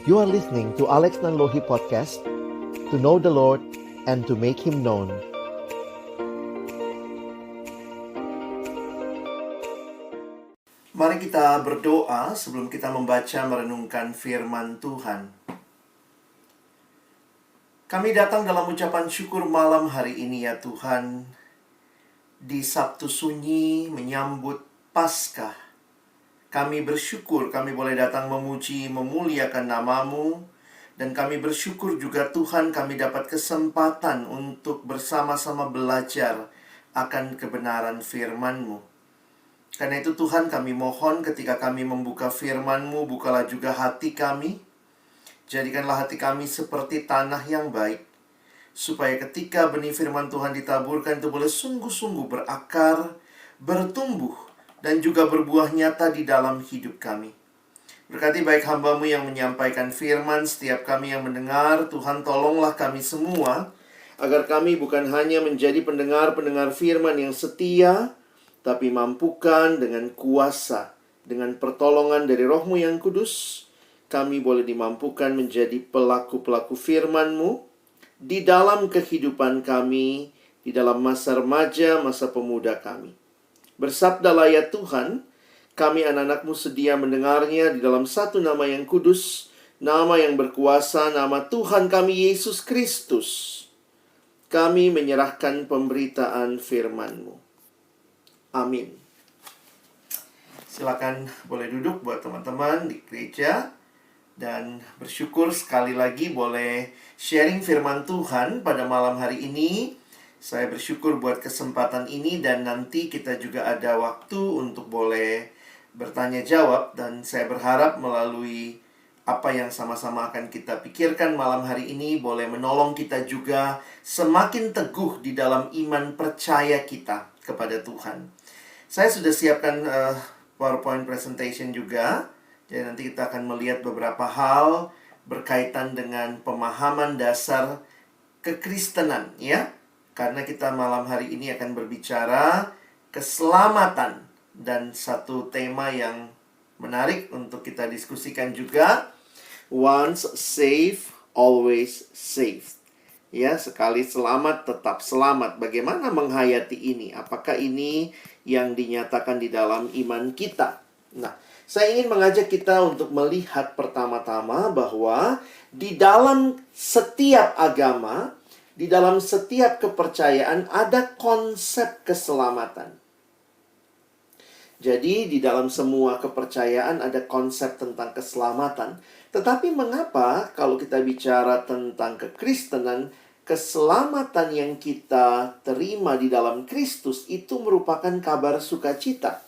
You are listening to Alex Nanlohi Podcast, to know the Lord and to make Him known. Mari kita berdoa sebelum kita membaca merenungkan firman Tuhan. Kami datang dalam ucapan syukur malam hari ini ya Tuhan. Di Sabtu Sunyi menyambut Paskah. Kami bersyukur kami boleh datang memuji, memuliakan nama-Mu. Dan kami bersyukur juga Tuhan kami dapat kesempatan untuk bersama-sama belajar akan kebenaran firman-Mu. Karena itu Tuhan kami mohon ketika kami membuka firman-Mu, bukalah juga hati kami. Jadikanlah hati kami seperti tanah yang baik. Supaya ketika benih firman Tuhan ditaburkan itu boleh sungguh-sungguh berakar, bertumbuh, dan juga berbuah nyata di dalam hidup kami. Berkati baik hamba-Mu yang menyampaikan firman, setiap kami yang mendengar. Tuhan tolonglah kami semua, agar kami bukan hanya menjadi pendengar-pendengar firman yang setia, tapi mampukan dengan kuasa, dengan pertolongan dari Roh-Mu yang kudus, kami boleh dimampukan menjadi pelaku-pelaku firman-Mu di dalam kehidupan kami, di dalam masa remaja, masa pemuda kami. Bersabdalah ya Tuhan, kami anak-anak-Mu sedia mendengarnya di dalam satu nama yang kudus, nama yang berkuasa, nama Tuhan kami Yesus Kristus. Kami menyerahkan pemberitaan firman-Mu. Amin. Silakan boleh duduk buat teman-teman di gereja. Dan bersyukur sekali lagi boleh sharing firman Tuhan pada malam hari ini. Saya bersyukur buat kesempatan ini dan nanti kita juga ada waktu untuk boleh bertanya jawab. Dan saya berharap melalui apa yang sama-sama akan kita pikirkan malam hari ini boleh menolong kita juga semakin teguh di dalam iman percaya kita kepada Tuhan. Saya sudah siapkan PowerPoint presentation juga. Jadi nanti kita akan melihat beberapa hal berkaitan dengan pemahaman dasar kekristenan ya. Karena kita malam hari ini akan berbicara keselamatan dan satu tema yang menarik untuk kita diskusikan juga. Once saved, always saved. Ya, sekali selamat, tetap selamat. Bagaimana menghayati ini? Apakah ini yang dinyatakan di dalam iman kita? Nah, saya ingin mengajak kita untuk melihat pertama-tama bahwa di dalam setiap agama, di dalam setiap kepercayaan ada konsep keselamatan. Jadi di dalam semua kepercayaan ada konsep tentang keselamatan. Tetapi mengapa kalau kita bicara tentang kekristenan, keselamatan yang kita terima di dalam Kristus itu merupakan kabar sukacita.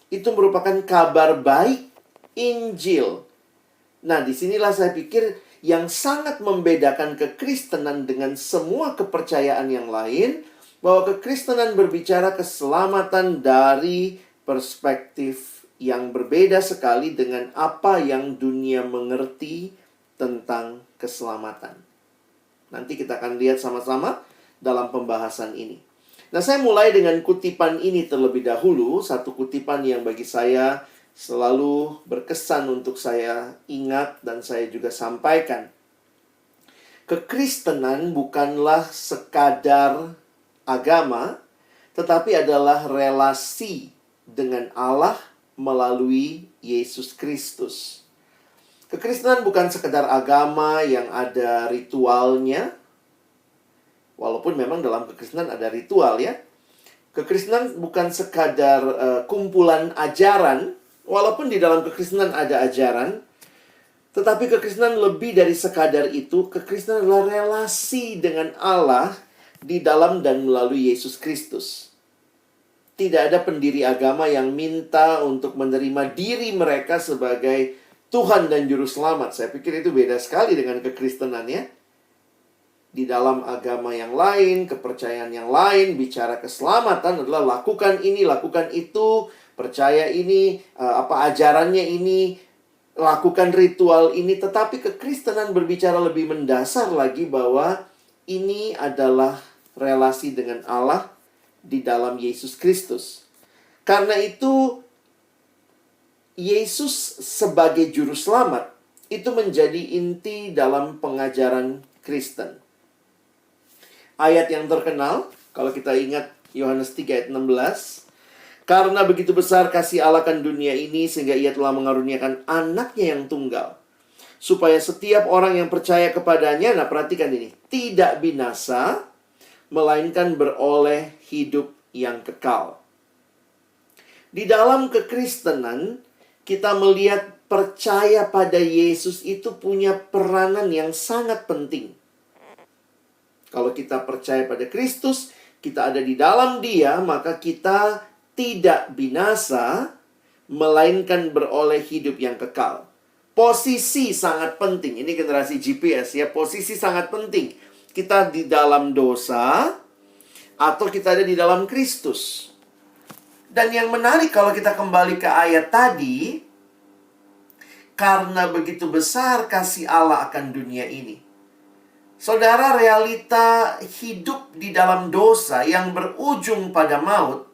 Itu merupakan kabar baik, Injil. Nah, disinilah saya pikir yang sangat membedakan kekristenan dengan semua kepercayaan yang lain, bahwa kekristenan berbicara keselamatan dari perspektif yang berbeda sekali dengan apa yang dunia mengerti tentang keselamatan. Nanti kita akan lihat sama-sama dalam pembahasan ini. Nah, saya mulai dengan kutipan ini terlebih dahulu. Satu kutipan yang bagi saya selalu berkesan untuk saya ingat dan saya juga sampaikan. Kekristenan bukanlah sekadar agama, tetapi adalah relasi dengan Allah melalui Yesus Kristus. Kekristenan bukan sekadar agama yang ada ritualnya, walaupun memang dalam kekristenan ada ritual ya. Kekristenan bukan sekadar kumpulan ajaran, walaupun di dalam kekristenan ada ajaran. Tetapi kekristenan lebih dari sekadar itu. Kekristenan adalah relasi dengan Allah di dalam dan melalui Yesus Kristus. Tidak ada pendiri agama yang minta untuk menerima diri mereka sebagai Tuhan dan Juru Selamat. Saya pikir itu beda sekali dengan kekristenan ya. Di dalam agama yang lain, kepercayaan yang lain, bicara keselamatan adalah lakukan ini, lakukan itu, percaya ini, ajarannya ini, lakukan ritual ini. Tetapi kekristenan berbicara lebih mendasar lagi bahwa ini adalah relasi dengan Allah di dalam Yesus Kristus. Karena itu, Yesus sebagai Juru Selamat itu menjadi inti dalam pengajaran Kristen. Ayat yang terkenal, kalau kita ingat Yohanes 3 ayat 16, karena begitu besar kasih Allah akan dunia ini sehingga ia telah mengaruniakan anaknya yang tunggal, supaya setiap orang yang percaya kepadanya, nah perhatikan ini, tidak binasa, melainkan beroleh hidup yang kekal. Di dalam kekristenan, kita melihat percaya pada Yesus itu punya peranan yang sangat penting. Kalau kita percaya pada Kristus, kita ada di dalam Dia, maka kita tidak binasa, melainkan beroleh hidup yang kekal. Posisi sangat penting. Ini generasi GPS ya, posisi sangat penting. Kita di dalam dosa, atau kita ada di dalam Kristus. Dan yang menarik kalau kita kembali ke ayat tadi, karena begitu besar kasih Allah akan dunia ini. Saudara, realita hidup di dalam dosa yang berujung pada maut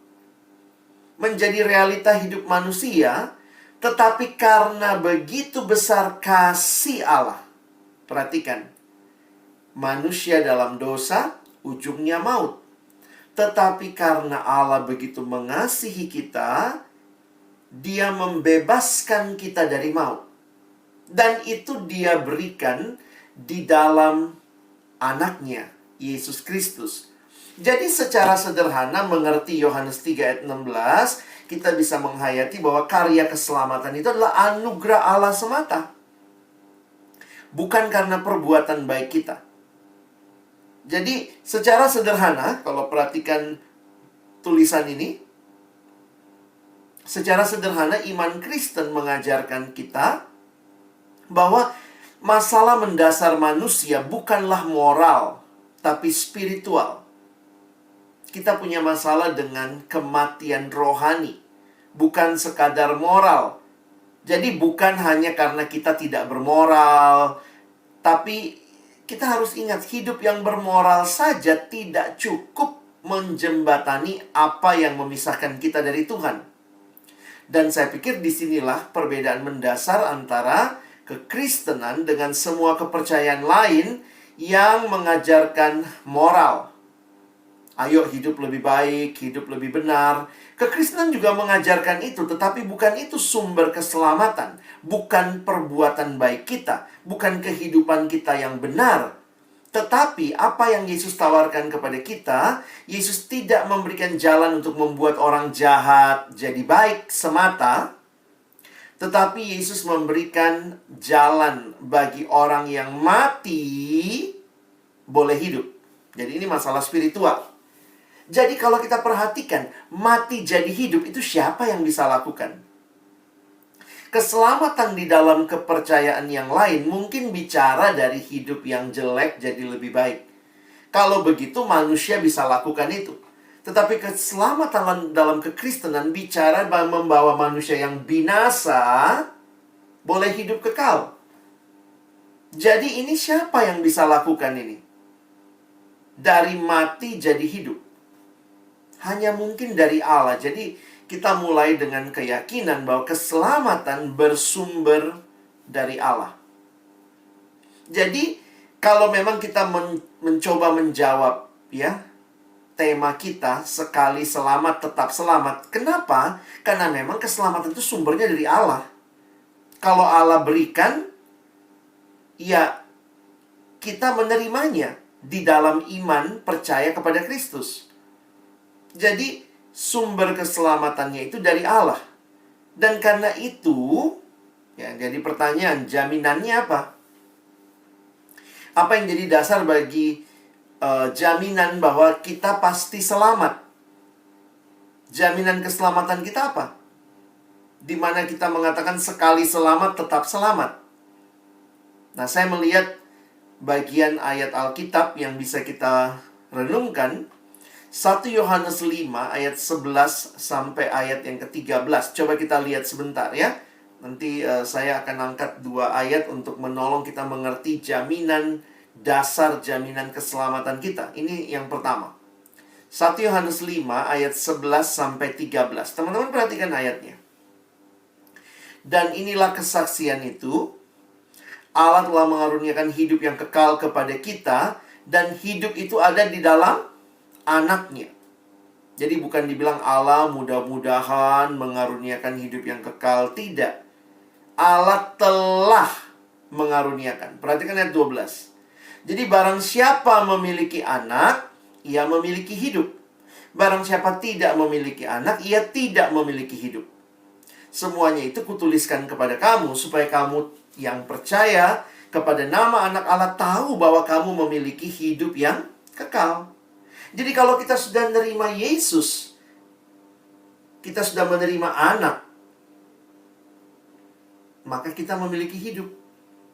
menjadi realita hidup manusia, tetapi karena begitu besar kasih Allah. Perhatikan, manusia dalam dosa, ujungnya maut. Tetapi karena Allah begitu mengasihi kita, Dia membebaskan kita dari maut. Dan itu Dia berikan di dalam anaknya, Yesus Kristus. Jadi secara sederhana mengerti Yohanes 3 ayat 16, kita bisa menghayati bahwa karya keselamatan itu adalah anugerah Allah semata. Bukan karena perbuatan baik kita. Jadi secara sederhana, kalau perhatikan tulisan ini, secara sederhana iman Kristen mengajarkan kita bahwa masalah mendasar manusia bukanlah moral, tapi spiritual. Kita punya masalah dengan kematian rohani, bukan sekadar moral. Jadi bukan hanya karena kita tidak bermoral, tapi kita harus ingat hidup yang bermoral saja tidak cukup menjembatani apa yang memisahkan kita dari Tuhan. Dan saya pikir disinilah perbedaan mendasar antara kekristenan dengan semua kepercayaan lain yang mengajarkan moral. Ayo hidup lebih baik, hidup lebih benar. Kekristenan juga mengajarkan itu, tetapi bukan itu sumber keselamatan. Bukan perbuatan baik kita, bukan kehidupan kita yang benar. Tetapi apa yang Yesus tawarkan kepada kita, Yesus tidak memberikan jalan untuk membuat orang jahat jadi baik semata. Tetapi Yesus memberikan jalan bagi orang yang mati boleh hidup. Jadi ini masalah spiritual. Jadi kalau kita perhatikan, mati jadi hidup itu siapa yang bisa lakukan? Keselamatan di dalam kepercayaan yang lain mungkin bicara dari hidup yang jelek jadi lebih baik. Kalau begitu manusia bisa lakukan itu. Tetapi keselamatan dalam kekristenan bicara membawa manusia yang binasa boleh hidup kekal. Jadi ini siapa yang bisa lakukan ini? Dari mati jadi hidup. Hanya mungkin dari Allah. Jadi kita mulai dengan keyakinan bahwa keselamatan bersumber dari Allah. Jadi kalau memang kita mencoba menjawab ya tema kita, sekali selamat tetap selamat. Kenapa? Karena memang keselamatan itu sumbernya dari Allah. Kalau Allah berikan, ya kita menerimanya di dalam iman percaya kepada Kristus. Jadi sumber keselamatannya itu dari Allah. Dan karena itu, ya jadi pertanyaan, jaminannya apa? Apa yang jadi dasar bagi jaminan bahwa kita pasti selamat? Jaminan keselamatan kita apa? Di mana kita mengatakan sekali selamat tetap selamat. Nah, saya melihat bagian ayat Alkitab yang bisa kita renungkan. 1 Yohanes 5 ayat 11 sampai ayat yang ke-13. Coba kita lihat sebentar ya. Nanti saya akan angkat 2 ayat untuk menolong kita mengerti jaminan dasar jaminan keselamatan kita. Ini yang pertama. 1 Yohanes 5 ayat 11 sampai 13. Teman-teman perhatikan ayatnya. Dan inilah kesaksian itu, Allah telah mengaruniakan hidup yang kekal kepada kita, dan hidup itu ada di dalam anaknya. Jadi bukan dibilang Allah mudah-mudahan mengaruniakan hidup yang kekal. Tidak. Allah telah mengaruniakan. Perhatikan ayat 12. Jadi barang siapa memiliki anak, ia memiliki hidup. Barang siapa tidak memiliki anak, ia tidak memiliki hidup. Semuanya itu kutuliskan kepada kamu, supaya kamu yang percaya kepada nama anak Allah tahu bahwa kamu memiliki hidup yang kekal. Jadi kalau kita sudah menerima Yesus, kita sudah menerima anak, maka kita memiliki hidup.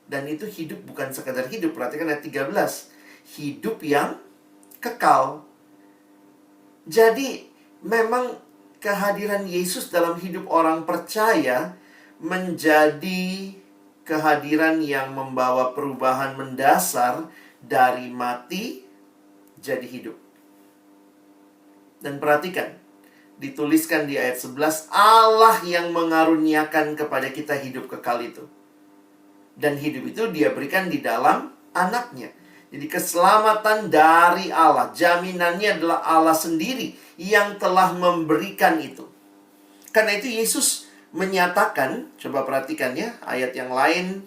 Dan itu hidup bukan sekadar hidup. Perhatikan ayat 13. Hidup yang kekal. Jadi memang kehadiran Yesus dalam hidup orang percaya menjadi kehadiran yang membawa perubahan mendasar dari mati jadi hidup. Dan perhatikan, dituliskan di ayat 11, Allah yang mengaruniakan kepada kita hidup kekal itu. Dan hidup itu dia berikan di dalam anaknya. Jadi keselamatan dari Allah, jaminannya adalah Allah sendiri yang telah memberikan itu. Karena itu Yesus menyatakan, coba perhatikan ya, ayat yang lain,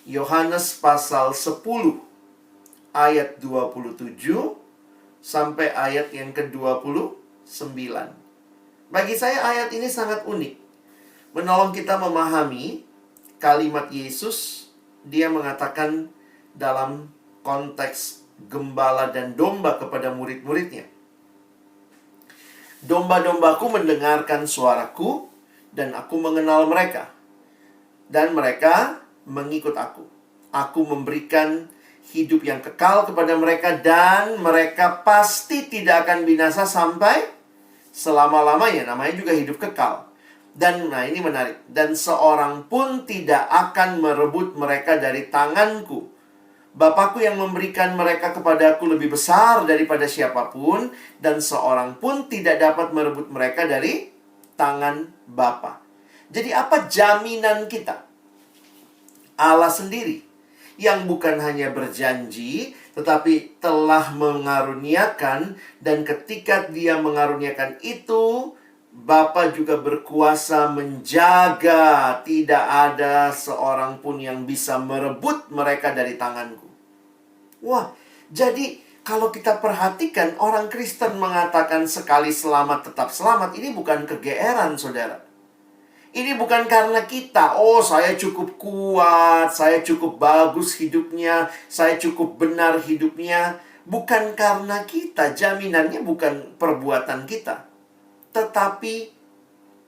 Yohanes pasal 10, ayat 27, sampai ayat yang ke-29. Bagi saya ayat ini sangat unik. Menolong kita memahami kalimat Yesus. Dia mengatakan dalam konteks gembala dan domba kepada murid-muridnya. Domba-dombaku mendengarkan suaraku, dan aku mengenal mereka. Dan mereka mengikut aku. Aku memberikan hidup yang kekal kepada mereka, dan mereka pasti tidak akan binasa sampai selama-lamanya. Namanya juga hidup kekal. Dan nah ini menarik. Dan seorang pun tidak akan merebut mereka dari tanganku. Bapakku yang memberikan mereka kepadaku lebih besar daripada siapapun, dan seorang pun tidak dapat merebut mereka dari tangan Bapa. Jadi apa jaminan kita? Allah sendiri yang bukan hanya berjanji, tetapi telah mengaruniakan, dan ketika dia mengaruniakan itu, Bapa juga berkuasa menjaga, tidak ada seorang pun yang bisa merebut mereka dari tanganku. Wah, jadi kalau kita perhatikan, orang Kristen mengatakan sekali selamat tetap selamat, ini bukan kegeeran, saudara. Ini bukan karena kita, oh saya cukup kuat, saya cukup bagus hidupnya, saya cukup benar hidupnya. Bukan karena kita, jaminannya bukan perbuatan kita. Tetapi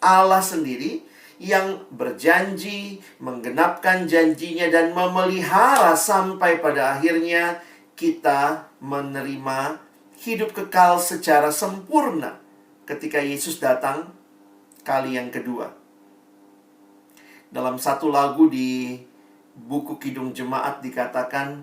Allah sendiri yang berjanji, menggenapkan janjinya, dan memelihara sampai pada akhirnya kita menerima hidup kekal secara sempurna ketika Yesus datang kali yang kedua. Dalam satu lagu di buku Kidung Jemaat dikatakan,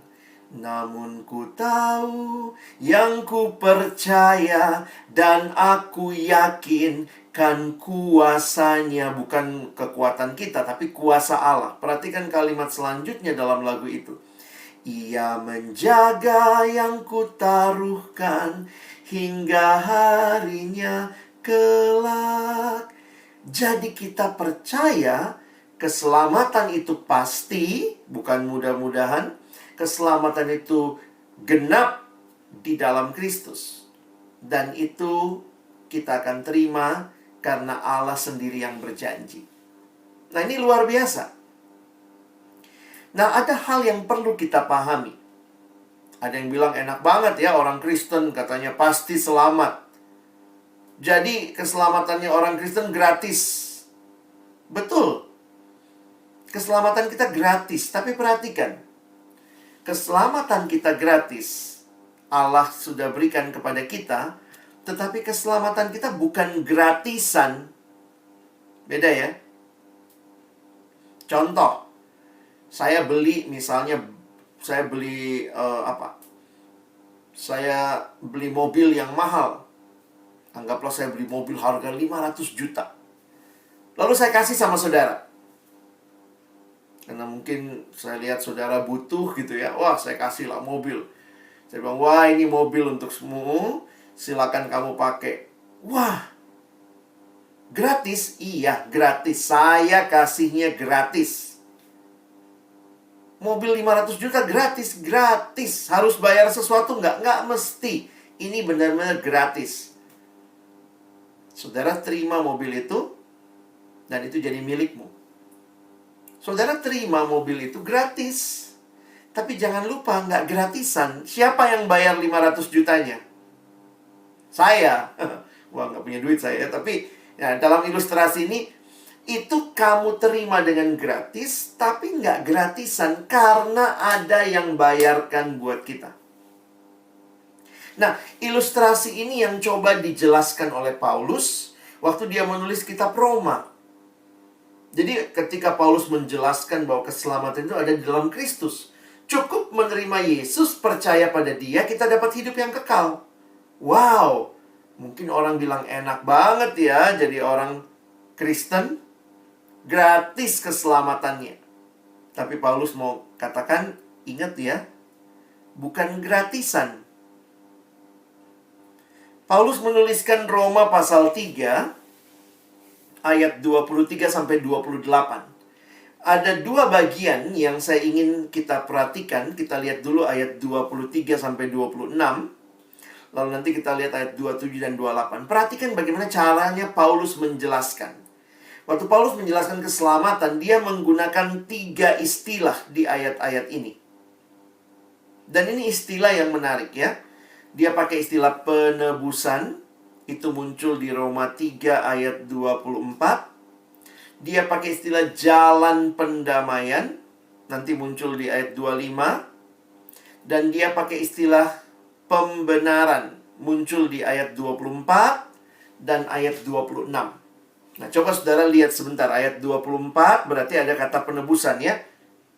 namun ku tahu yang ku percaya, dan aku yakin kan kuasanya. Bukan kekuatan kita, tapi kuasa Allah. Perhatikan kalimat selanjutnya dalam lagu itu. Ia menjaga yang ku taruhkan hingga harinya kelak. Jadi kita percaya keselamatan itu pasti, bukan mudah-mudahan. Keselamatan itu genap di dalam Kristus. Dan itu kita akan terima karena Allah sendiri yang berjanji. Nah, ini luar biasa. Nah, ada hal yang perlu kita pahami. Ada yang bilang enak banget ya, orang Kristen katanya pasti selamat. Jadi keselamatannya orang Kristen gratis. Betul. Keselamatan kita gratis. Tapi perhatikan, keselamatan kita gratis, Allah sudah berikan kepada kita, tetapi keselamatan kita bukan gratisan. Beda ya. Contoh, saya beli misalnya, saya beli saya beli mobil yang mahal. Anggaplah saya beli mobil harga 500 juta. Lalu saya kasih sama saudara. Karena mungkin saya lihat saudara butuh gitu ya. Wah, saya kasih lah mobil. Saya bilang, wah ini mobil untuk semua, silakan kamu pakai. Wah, gratis? Iya, gratis. Saya kasihnya gratis. Mobil 500 juta gratis, gratis. Harus bayar sesuatu nggak? Nggak mesti. Ini benar-benar gratis. Saudara terima mobil itu, dan itu jadi milikmu. Saudara terima mobil itu gratis. Tapi jangan lupa, nggak gratisan. Siapa yang bayar 500 jutanya? Saya. Wah, nggak punya duit saya. Tapi ya, dalam ilustrasi ini, itu kamu terima dengan gratis, tapi nggak gratisan karena ada yang bayarkan buat kita. Nah, ilustrasi ini yang coba dijelaskan oleh Paulus waktu dia menulis kitab Roma. Jadi ketika Paulus menjelaskan bahwa keselamatan itu ada di dalam Kristus, cukup menerima Yesus, percaya pada Dia, kita dapat hidup yang kekal. Wow, mungkin orang bilang enak banget ya jadi orang Kristen, gratis keselamatannya. Tapi Paulus mau katakan, ingat ya, bukan gratisan. Paulus menuliskan Roma pasal 3 ayat 23-28. Ada dua bagian yang saya ingin kita perhatikan. Kita lihat dulu ayat 23-26. Lalu nanti kita lihat ayat 27 dan 28. Perhatikan bagaimana caranya Paulus menjelaskan. Waktu Paulus menjelaskan keselamatan, dia menggunakan 3 istilah di ayat-ayat ini. Dan ini istilah yang menarik ya. Dia pakai istilah penebusan. Itu muncul di Roma 3 ayat 24. Dia pakai istilah jalan pendamaian. Nanti muncul di ayat 25. Dan dia pakai istilah pembenaran. Muncul di ayat 24 dan ayat 26. Nah, coba saudara lihat sebentar. Ayat 24 berarti ada kata penebusan ya.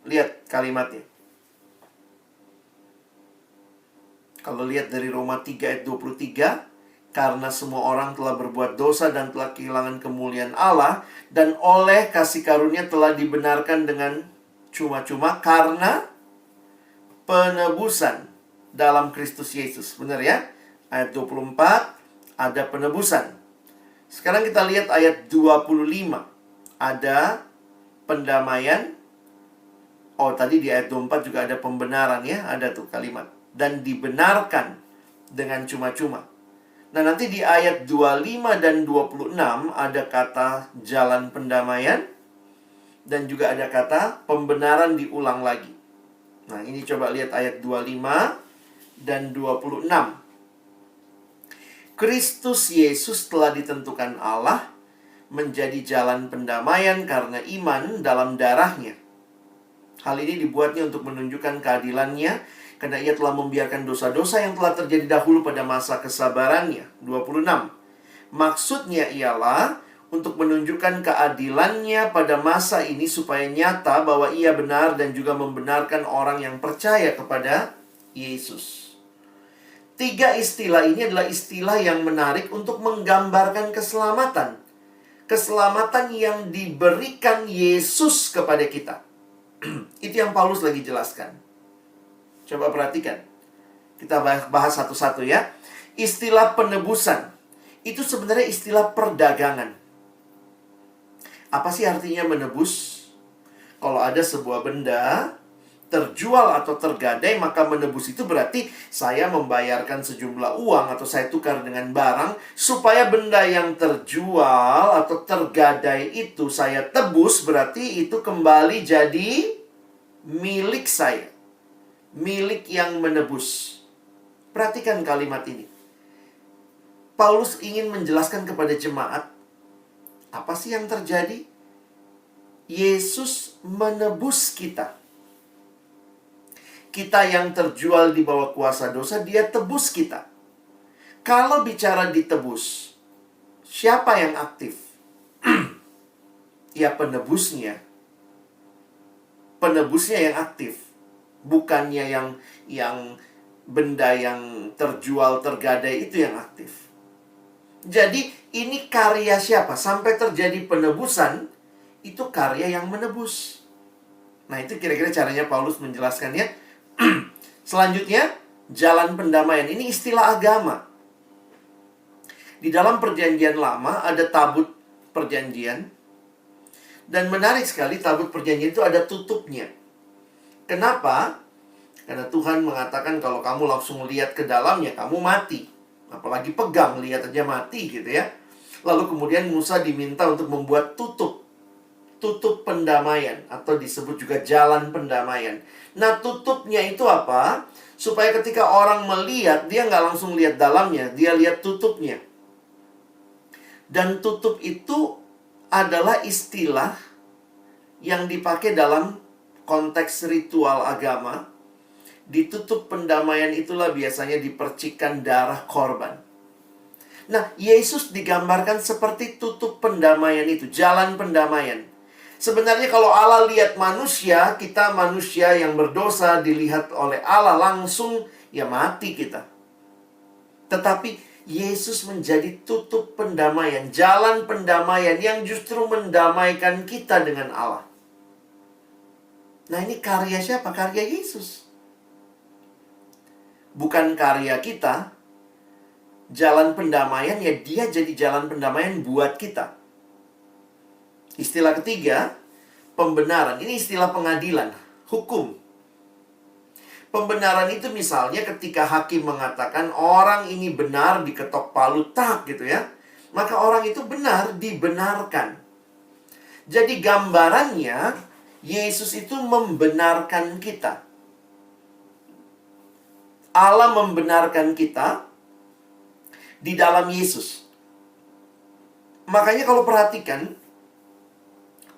Lihat kalimatnya. Kalau lihat dari Roma 3 ayat 23. Karena semua orang telah berbuat dosa dan telah kehilangan kemuliaan Allah, dan oleh kasih karunia telah dibenarkan dengan cuma-cuma karena penebusan dalam Kristus Yesus. Benar ya? Ayat 24 ada penebusan. Sekarang kita lihat ayat 25. Ada pendamaian. Oh, tadi di ayat 24 juga ada pembenaran ya. Ada tuh kalimat. Dan dibenarkan dengan cuma-cuma. Nah, nanti di ayat 25 dan 26 ada kata jalan pendamaian. Dan juga ada kata pembenaran diulang lagi. Nah, ini coba lihat ayat 25 dan 26. Kristus Yesus telah ditentukan Allah menjadi jalan pendamaian karena iman dalam darahnya. Hal ini dibuatnya untuk menunjukkan keadilannya, karena ia telah membiarkan dosa-dosa yang telah terjadi dahulu pada masa kesabarannya. 26. Maksudnya ialah untuk menunjukkan keadilannya pada masa ini supaya nyata bahwa ia benar dan juga membenarkan orang yang percaya kepada Yesus. 3 istilah ini adalah istilah yang menarik untuk menggambarkan keselamatan. Keselamatan yang diberikan Yesus kepada kita. Itu yang Paulus lagi jelaskan. Coba perhatikan. Kita bahas satu-satu ya. Istilah penebusan. Itu sebenarnya istilah perdagangan. Apa sih artinya menebus? Kalau ada sebuah benda terjual atau tergadai, maka menebus itu berarti saya membayarkan sejumlah uang atau saya tukar dengan barang supaya benda yang terjual atau tergadai itu saya tebus, berarti itu kembali jadi milik saya. Milik yang menebus. Perhatikan kalimat ini. Paulus ingin menjelaskan kepada jemaat, apa sih yang terjadi? Yesus menebus kita. Kita yang terjual di bawah kuasa dosa, Dia tebus kita. Kalau bicara ditebus, siapa yang aktif? Ya, penebusnya. Penebusnya yang aktif. Bukannya yang benda yang terjual, tergadai itu yang aktif. Jadi ini karya siapa? Sampai terjadi penebusan, itu karya yang menebus. Nah, itu kira-kira caranya Paulus menjelaskannya. Selanjutnya, jalan pendamaian. Ini istilah agama. Di dalam perjanjian lama ada tabut perjanjian. Dan menarik sekali, tabut perjanjian itu ada tutupnya. Kenapa? Karena Tuhan mengatakan kalau kamu langsung lihat ke dalamnya, kamu mati. Apalagi pegang, lihat aja mati gitu ya. Lalu kemudian Musa diminta untuk membuat tutup. Tutup pendamaian, atau disebut juga jalan pendamaian. Nah, tutupnya itu apa? Supaya ketika orang melihat, dia nggak langsung lihat dalamnya, dia lihat tutupnya. Dan tutup itu adalah istilah yang dipakai dalam konteks ritual agama. Di tutup pendamaian itulah biasanya dipercikkan darah korban. Nah, Yesus digambarkan seperti tutup pendamaian itu, jalan pendamaian. Sebenarnya kalau Allah lihat manusia, kita manusia yang berdosa dilihat oleh Allah langsung, ya mati kita. Tetapi Yesus menjadi tutup pendamaian, jalan pendamaian yang justru mendamaikan kita dengan Allah. Nah, ini karya siapa? Karya Yesus. Bukan karya kita. Jalan pendamaian, ya dia jadi jalan pendamaian buat kita. Istilah ketiga, pembenaran. Ini istilah pengadilan, hukum. Pembenaran itu misalnya ketika hakim mengatakan orang ini benar, diketok palu tak gitu ya. Maka orang itu benar, dibenarkan. Jadi gambarannya, Yesus itu membenarkan kita. Allah membenarkan kita di dalam Yesus. Makanya kalau perhatikan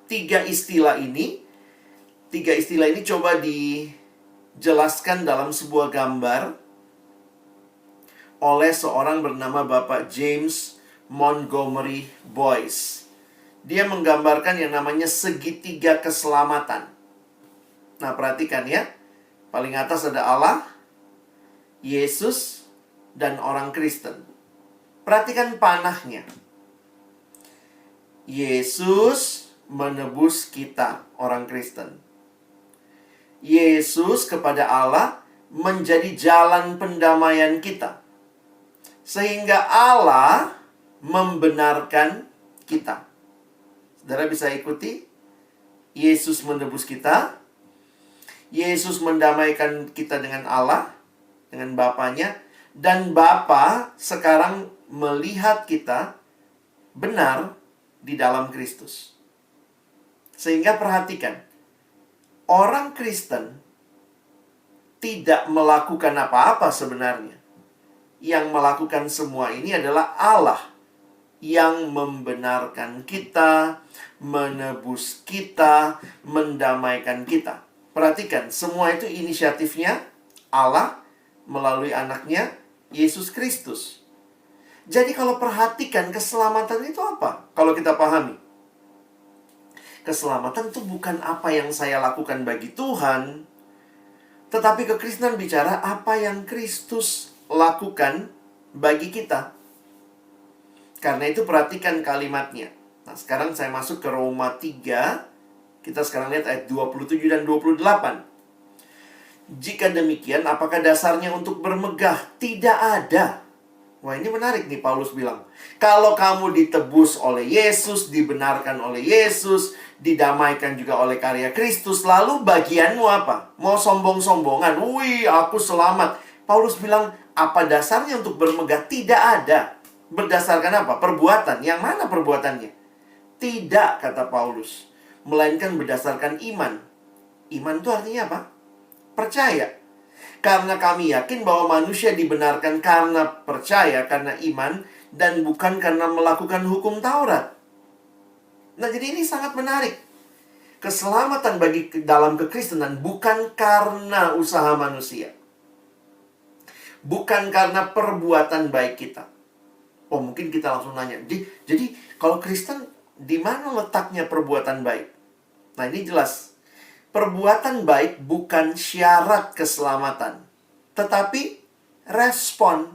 tiga istilah ini coba dijelaskan dalam sebuah gambar oleh seorang bernama Bapak James Montgomery Boyce. Dia menggambarkan yang namanya segitiga keselamatan. Nah, perhatikan ya. Paling atas ada Allah, Yesus, dan orang Kristen. Perhatikan panahnya. Yesus menebus kita, orang Kristen. Yesus kepada Allah menjadi jalan pendamaian kita. Sehingga Allah membenarkan kita. Saudara bisa ikuti? Yesus menebus kita. Yesus mendamaikan kita dengan Allah, dengan Bapanya. Dan Bapa sekarang melihat kita benar di dalam Kristus. Sehingga perhatikan, orang Kristen tidak melakukan apa-apa sebenarnya. Yang melakukan semua ini adalah Allah yang membenarkan kita, menebus kita, mendamaikan kita. Perhatikan, semua itu inisiatifnya Allah melalui anaknya, Yesus Kristus. Jadi kalau perhatikan, keselamatan itu apa? Kalau kita pahami, keselamatan itu bukan apa yang saya lakukan bagi Tuhan, tetapi kekristenan bicara apa yang Kristus lakukan bagi kita. Karena itu perhatikan kalimatnya. Nah, sekarang saya masuk ke Roma 3. Kita sekarang lihat ayat 27 dan 28. Jika demikian, apakah dasarnya untuk bermegah? Tidak ada. Wah, ini menarik nih, Paulus bilang. Kalau kamu ditebus oleh Yesus, dibenarkan oleh Yesus, didamaikan juga oleh karya Kristus, lalu bagianmu apa? Mau sombong-sombongan? Wih, aku selamat. Paulus bilang, apa dasarnya untuk bermegah? Tidak ada. Berdasarkan apa? Perbuatan. Yang mana perbuatannya? Tidak, kata Paulus. Melainkan berdasarkan iman. Iman itu artinya apa? Percaya. Karena kami yakin bahwa manusia dibenarkan karena percaya, karena iman, dan bukan karena melakukan hukum Taurat. Nah, jadi ini sangat menarik. Keselamatan bagi dalam kekristenan bukan karena usaha manusia. Bukan karena perbuatan baik kita. Oh, mungkin kita langsung nanya. Jadi kalau Kristen, di mana letaknya perbuatan baik? Nah, ini jelas. Perbuatan baik bukan syarat keselamatan, tetapi respon.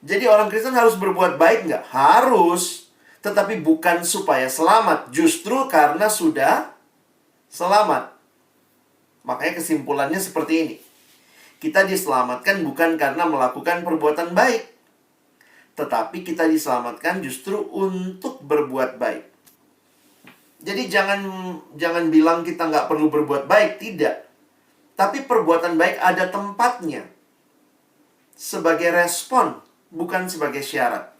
Jadi orang Kristen harus berbuat baik nggak? Harus. Tetapi bukan supaya selamat. Justru karena sudah selamat. Makanya kesimpulannya seperti ini. Kita diselamatkan bukan karena melakukan perbuatan baik, tetapi kita diselamatkan justru untuk berbuat baik. Jadi jangan bilang kita nggak perlu berbuat baik, tidak. Tapi perbuatan baik ada tempatnya. Sebagai respon, bukan sebagai syarat.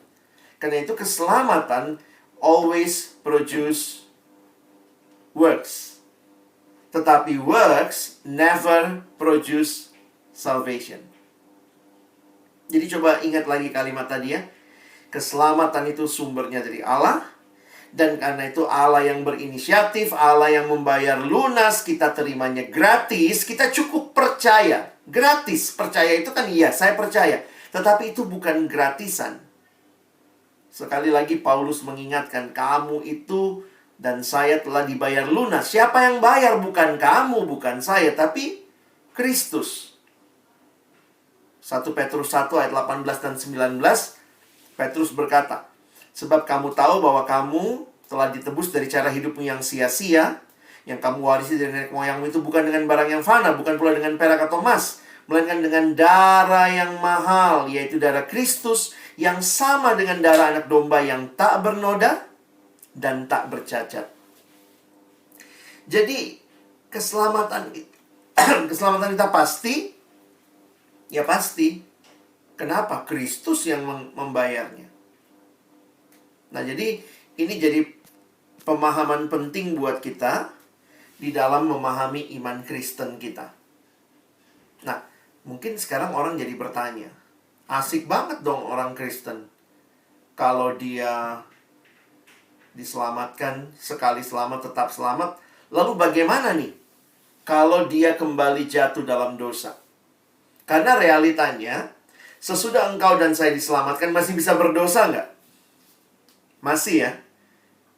Karena itu keselamatan always produce works. Tetapi works never produce salvation. Jadi coba ingat lagi kalimat tadi ya. Keselamatan itu sumbernya dari Allah. Dan karena itu Allah yang berinisiatif, Allah yang membayar lunas, kita terimanya gratis, kita cukup percaya. Gratis, percaya itu kan iya, saya percaya. Tetapi itu bukan gratisan. Sekali lagi Paulus mengingatkan, kamu itu dan saya telah dibayar lunas. Siapa yang bayar? Bukan kamu, bukan saya, tapi Kristus. 1 Petrus 1 ayat 18 dan 19, Petrus berkata, sebab kamu tahu bahwa kamu telah ditebus dari cara hidupmu yang sia-sia, yang kamu warisi dari nenek moyangmu itu bukan dengan barang yang fana, bukan pula dengan perak atau emas, melainkan dengan darah yang mahal, yaitu darah Kristus, yang sama dengan darah anak domba yang tak bernoda dan tak bercacat. Jadi, keselamatan kita pasti, ya pasti. Kenapa? Kristus yang membayarnya. Nah, jadi ini jadi pemahaman penting buat kita di dalam memahami iman Kristen kita. Nah, mungkin sekarang orang jadi bertanya, asik banget dong orang Kristen. Kalau dia diselamatkan, sekali selamat tetap selamat. Lalu bagaimana nih kalau dia kembali jatuh dalam dosa? Karena realitanya, sesudah engkau dan saya diselamatkan, masih bisa berdosa nggak? Masih ya.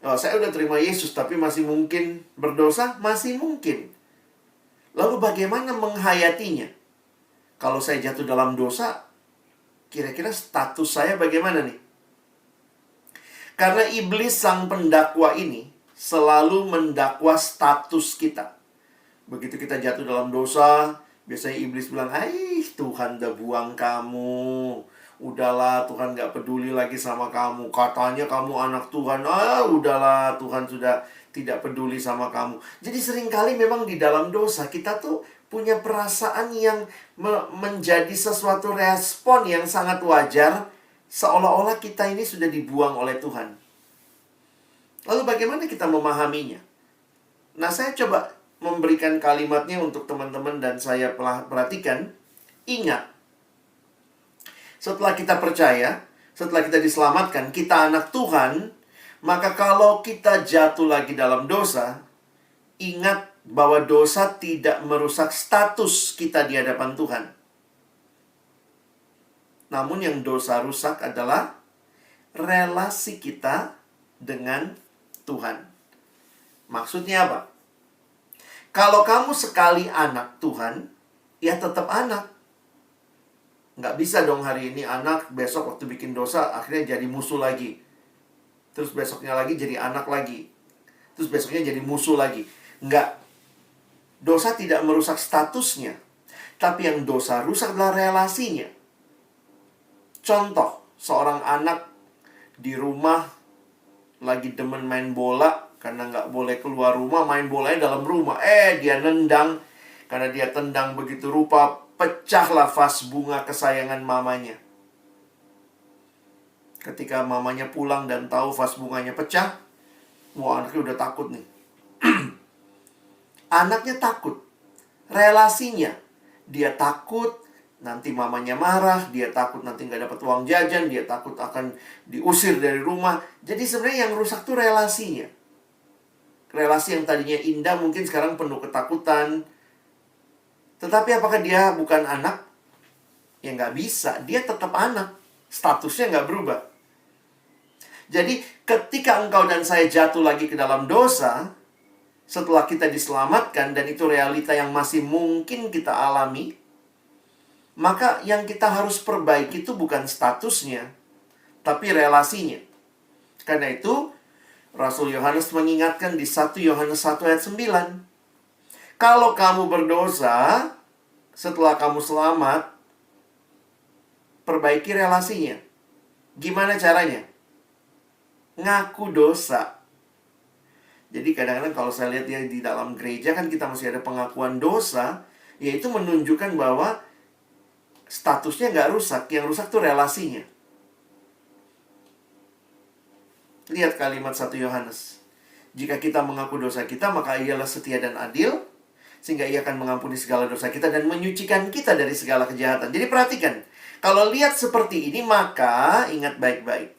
Oh, saya udah terima Yesus, tapi masih mungkin berdosa? Masih mungkin. Lalu bagaimana menghayatinya? Kalau saya jatuh dalam dosa, kira-kira status saya bagaimana nih? Karena iblis sang pendakwa ini selalu mendakwa status kita. Begitu kita jatuh dalam dosa, biasanya iblis bilang, Tuhan udah buang kamu. Udahlah, Tuhan gak peduli lagi sama kamu. Katanya kamu anak Tuhan. Udahlah, Tuhan sudah tidak peduli sama kamu. Jadi seringkali memang di dalam dosa kita tuh punya perasaan yang menjadi sesuatu respon yang sangat wajar, seolah-olah kita ini sudah dibuang oleh Tuhan. Lalu bagaimana kita memahaminya? Nah, saya coba memberikan kalimatnya untuk teman-teman dan saya perhatikan. Ingat, setelah kita percaya, setelah kita diselamatkan, kita anak Tuhan, maka kalau kita jatuh lagi dalam dosa, ingat bahwa dosa tidak merusak status kita di hadapan Tuhan. Namun yang dosa rusak adalah relasi kita dengan Tuhan. Maksudnya apa? Kalau kamu sekali anak Tuhan, ya tetap anak. Nggak bisa dong hari ini anak, besok waktu bikin dosa, akhirnya jadi musuh lagi. Terus besoknya lagi jadi anak lagi. Terus besoknya jadi musuh lagi. Nggak. Dosa tidak merusak statusnya. Tapi yang dosa rusak adalah relasinya. Contoh, seorang anak di rumah lagi demen main bola, karena nggak boleh keluar rumah, main bolanya dalam rumah. Dia nendang. Karena dia tendang begitu rupa, pecahlah vas bunga kesayangan mamanya. Ketika mamanya pulang dan tahu vas bunganya pecah, wah, anaknya udah takut nih. Anaknya takut. Relasinya, dia takut nanti mamanya marah, dia takut nanti nggak dapat uang jajan, dia takut akan diusir dari rumah. Jadi sebenarnya yang rusak tuh relasinya. Relasi yang tadinya indah mungkin sekarang penuh ketakutan. Tetapi apakah dia bukan anak? Ya nggak bisa, dia tetap anak. Statusnya nggak berubah. Jadi ketika engkau dan saya jatuh lagi ke dalam dosa, setelah kita diselamatkan dan itu realita yang masih mungkin kita alami, maka yang kita harus perbaiki itu bukan statusnya, tapi relasinya. Karena itu Rasul Yohanes mengingatkan di 1 Yohanes 1 ayat 9, Kalau kamu berdosa, setelah kamu selamat, perbaiki relasinya. Gimana caranya? Ngaku dosa. Jadi kadang-kadang kalau saya lihat ya di dalam gereja kan kita masih ada pengakuan dosa, yaitu menunjukkan bahwa statusnya nggak rusak. Yang rusak tuh relasinya. Lihat kalimat 1 Yohanes. Jika kita mengaku dosa kita, maka ialah setia dan adil, sehingga ia akan mengampuni segala dosa kita dan menyucikan kita dari segala kejahatan. Jadi perhatikan, kalau lihat seperti ini, maka ingat baik-baik.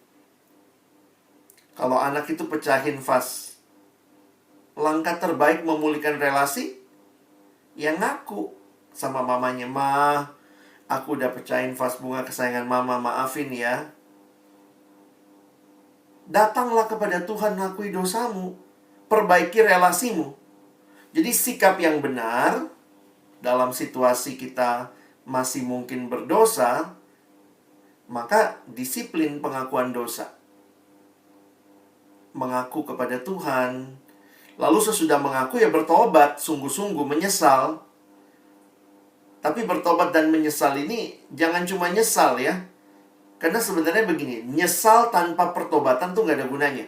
Kalau anak itu pecahin vas, langkah terbaik memulihkan relasi, ya ngaku sama mamanya. Ma, aku udah pecahin vas bunga kesayangan mama, maafin ya. Datanglah kepada Tuhan, ngakui dosamu, perbaiki relasimu. Jadi sikap yang benar dalam situasi kita masih mungkin berdosa, maka disiplin pengakuan dosa. Mengaku kepada Tuhan, lalu sesudah mengaku ya bertobat, sungguh-sungguh menyesal. Tapi bertobat dan menyesal ini jangan cuma nyesal ya. Karena sebenarnya begini, nyesal tanpa pertobatan tuh gak ada gunanya.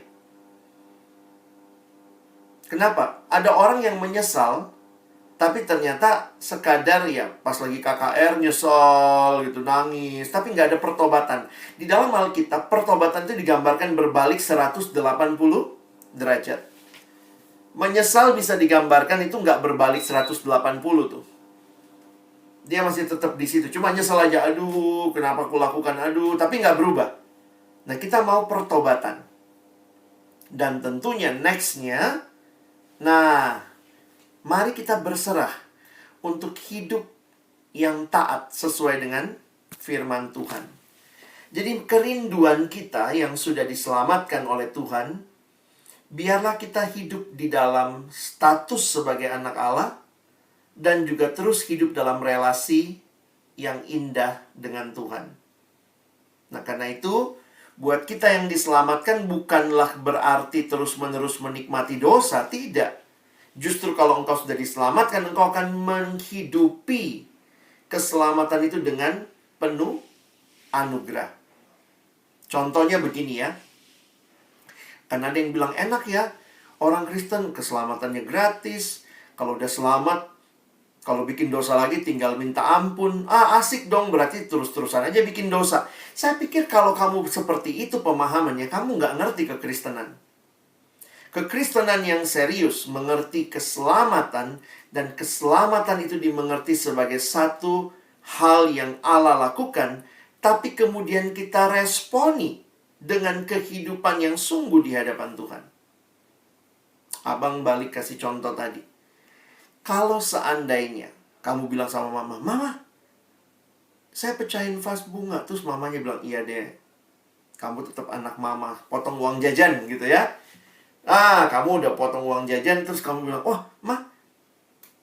Kenapa? Ada orang yang menyesal, tapi ternyata sekadar ya pas lagi KKR nyesal gitu, nangis, tapi nggak ada pertobatan. Di dalam Alkitab, pertobatan itu digambarkan berbalik 180 derajat. Menyesal bisa digambarkan itu nggak berbalik 180 tuh. Dia masih tetap di situ, cuma nyesal aja, aduh, kenapa aku lakukan, aduh, tapi nggak berubah. Nah, kita mau pertobatan. Dan tentunya next-nya, nah, mari kita berserah untuk hidup yang taat sesuai dengan firman Tuhan. Jadi kerinduan kita yang sudah diselamatkan oleh Tuhan, biarlah kita hidup di dalam status sebagai anak Allah, dan juga terus hidup dalam relasi yang indah dengan Tuhan. Nah, karena itu, buat kita yang diselamatkan bukanlah berarti terus-menerus menikmati dosa, tidak. Justru kalau engkau sudah diselamatkan, engkau akan menghidupi keselamatan itu dengan penuh anugerah. Contohnya begini ya. Karena ada yang bilang enak ya, orang Kristen keselamatannya gratis. Kalau udah selamat, kalau bikin dosa lagi tinggal minta ampun. Asik dong, berarti terus-terusan aja bikin dosa. Saya pikir kalau kamu seperti itu pemahamannya, kamu nggak ngerti kekristenan. Kekristenan yang serius mengerti keselamatan, dan keselamatan itu dimengerti sebagai satu hal yang Allah lakukan, tapi kemudian kita responi dengan kehidupan yang sungguh di hadapan Tuhan. Abang balik kasih contoh tadi. Kalau seandainya kamu bilang sama mama, Mama, saya pecahin vas bunga. Terus mamanya bilang, iya deh, kamu tetap anak mama, potong uang jajan gitu ya. Kamu udah potong uang jajan, terus kamu bilang, oh, Ma,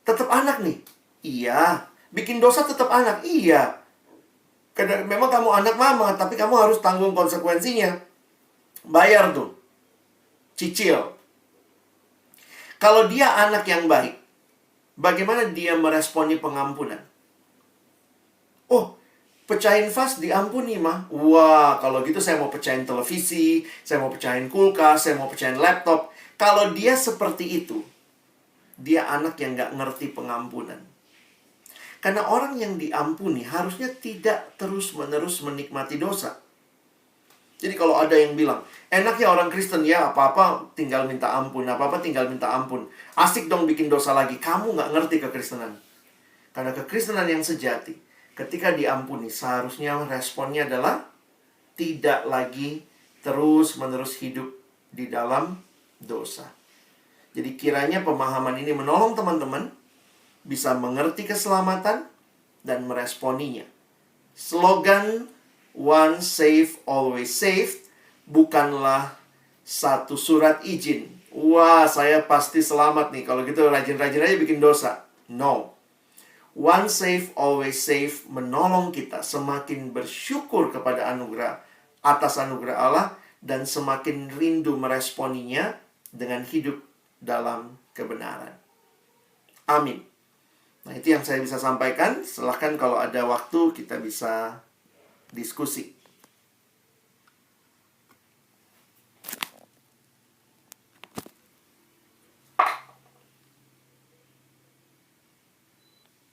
tetap anak nih. Iya. Bikin dosa tetap anak. Iya. Karena memang kamu anak mama, tapi kamu harus tanggung konsekuensinya. Bayar tuh. Cicil. Kalau dia anak yang baik, bagaimana dia meresponi pengampunan? Oh, pecahin vas diampuni, mah. Wah, kalau gitu saya mau pecahin televisi, saya mau pecahin kulkas, saya mau pecahin laptop. Kalau dia seperti itu, dia anak yang nggak ngerti pengampunan. Karena orang yang diampuni harusnya tidak terus-menerus menikmati dosa. Jadi kalau ada yang bilang, enak ya orang Kristen ya, apa-apa tinggal minta ampun, apa-apa tinggal minta ampun. Asik dong bikin dosa lagi. Kamu nggak ngerti kekristenan. Karena kekristenan yang sejati, ketika diampuni, seharusnya responnya adalah tidak lagi terus-menerus hidup di dalam dosa. Jadi kiranya pemahaman ini menolong teman-teman bisa mengerti keselamatan dan meresponinya. Slogan Once saved, always saved bukanlah satu surat izin. Wah, saya pasti selamat nih. Kalau gitu rajin-rajin aja bikin dosa. No. Once saved, always saved menolong kita semakin bersyukur kepada anugerah, atas anugerah Allah, dan semakin rindu meresponinya dengan hidup dalam kebenaran. Amin. Nah, itu yang saya bisa sampaikan. Silahkan kalau ada waktu kita bisa diskusi.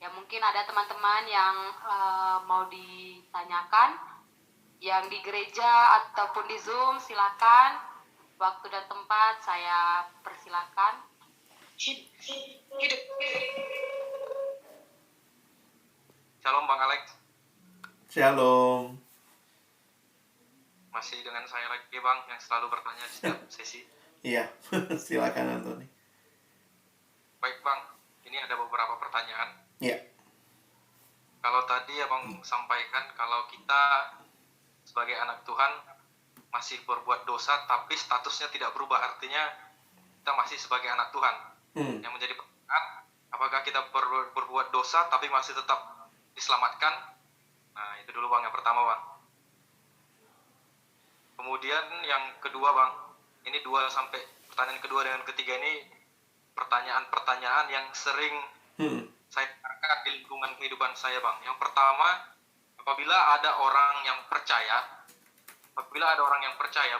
Ya mungkin ada teman-teman yang mau ditanyakan, yang di gereja ataupun di Zoom, silakan. Waktu dan tempat saya persilakan. Shalom Bang Alex, Shalom. masih dengan saya lagi Bang yang selalu bertanya di setiap sesi. Iya, silakan Anthony. Baik Bang, ini ada beberapa pertanyaan. Iya. Kalau tadi Abang sampaikan kalau kita sebagai anak Tuhan masih berbuat dosa tapi statusnya tidak berubah, artinya kita masih sebagai anak Tuhan. Yang menjadi pertanyaan, apakah kita berbuat dosa tapi masih tetap diselamatkan? Nah, itu dulu Bang yang pertama Bang. Kemudian yang kedua Bang, ini pertanyaan kedua dengan ketiga ini pertanyaan-pertanyaan yang sering saya dengarkan di lingkungan kehidupan saya Bang. Yang pertama, apabila ada orang yang percaya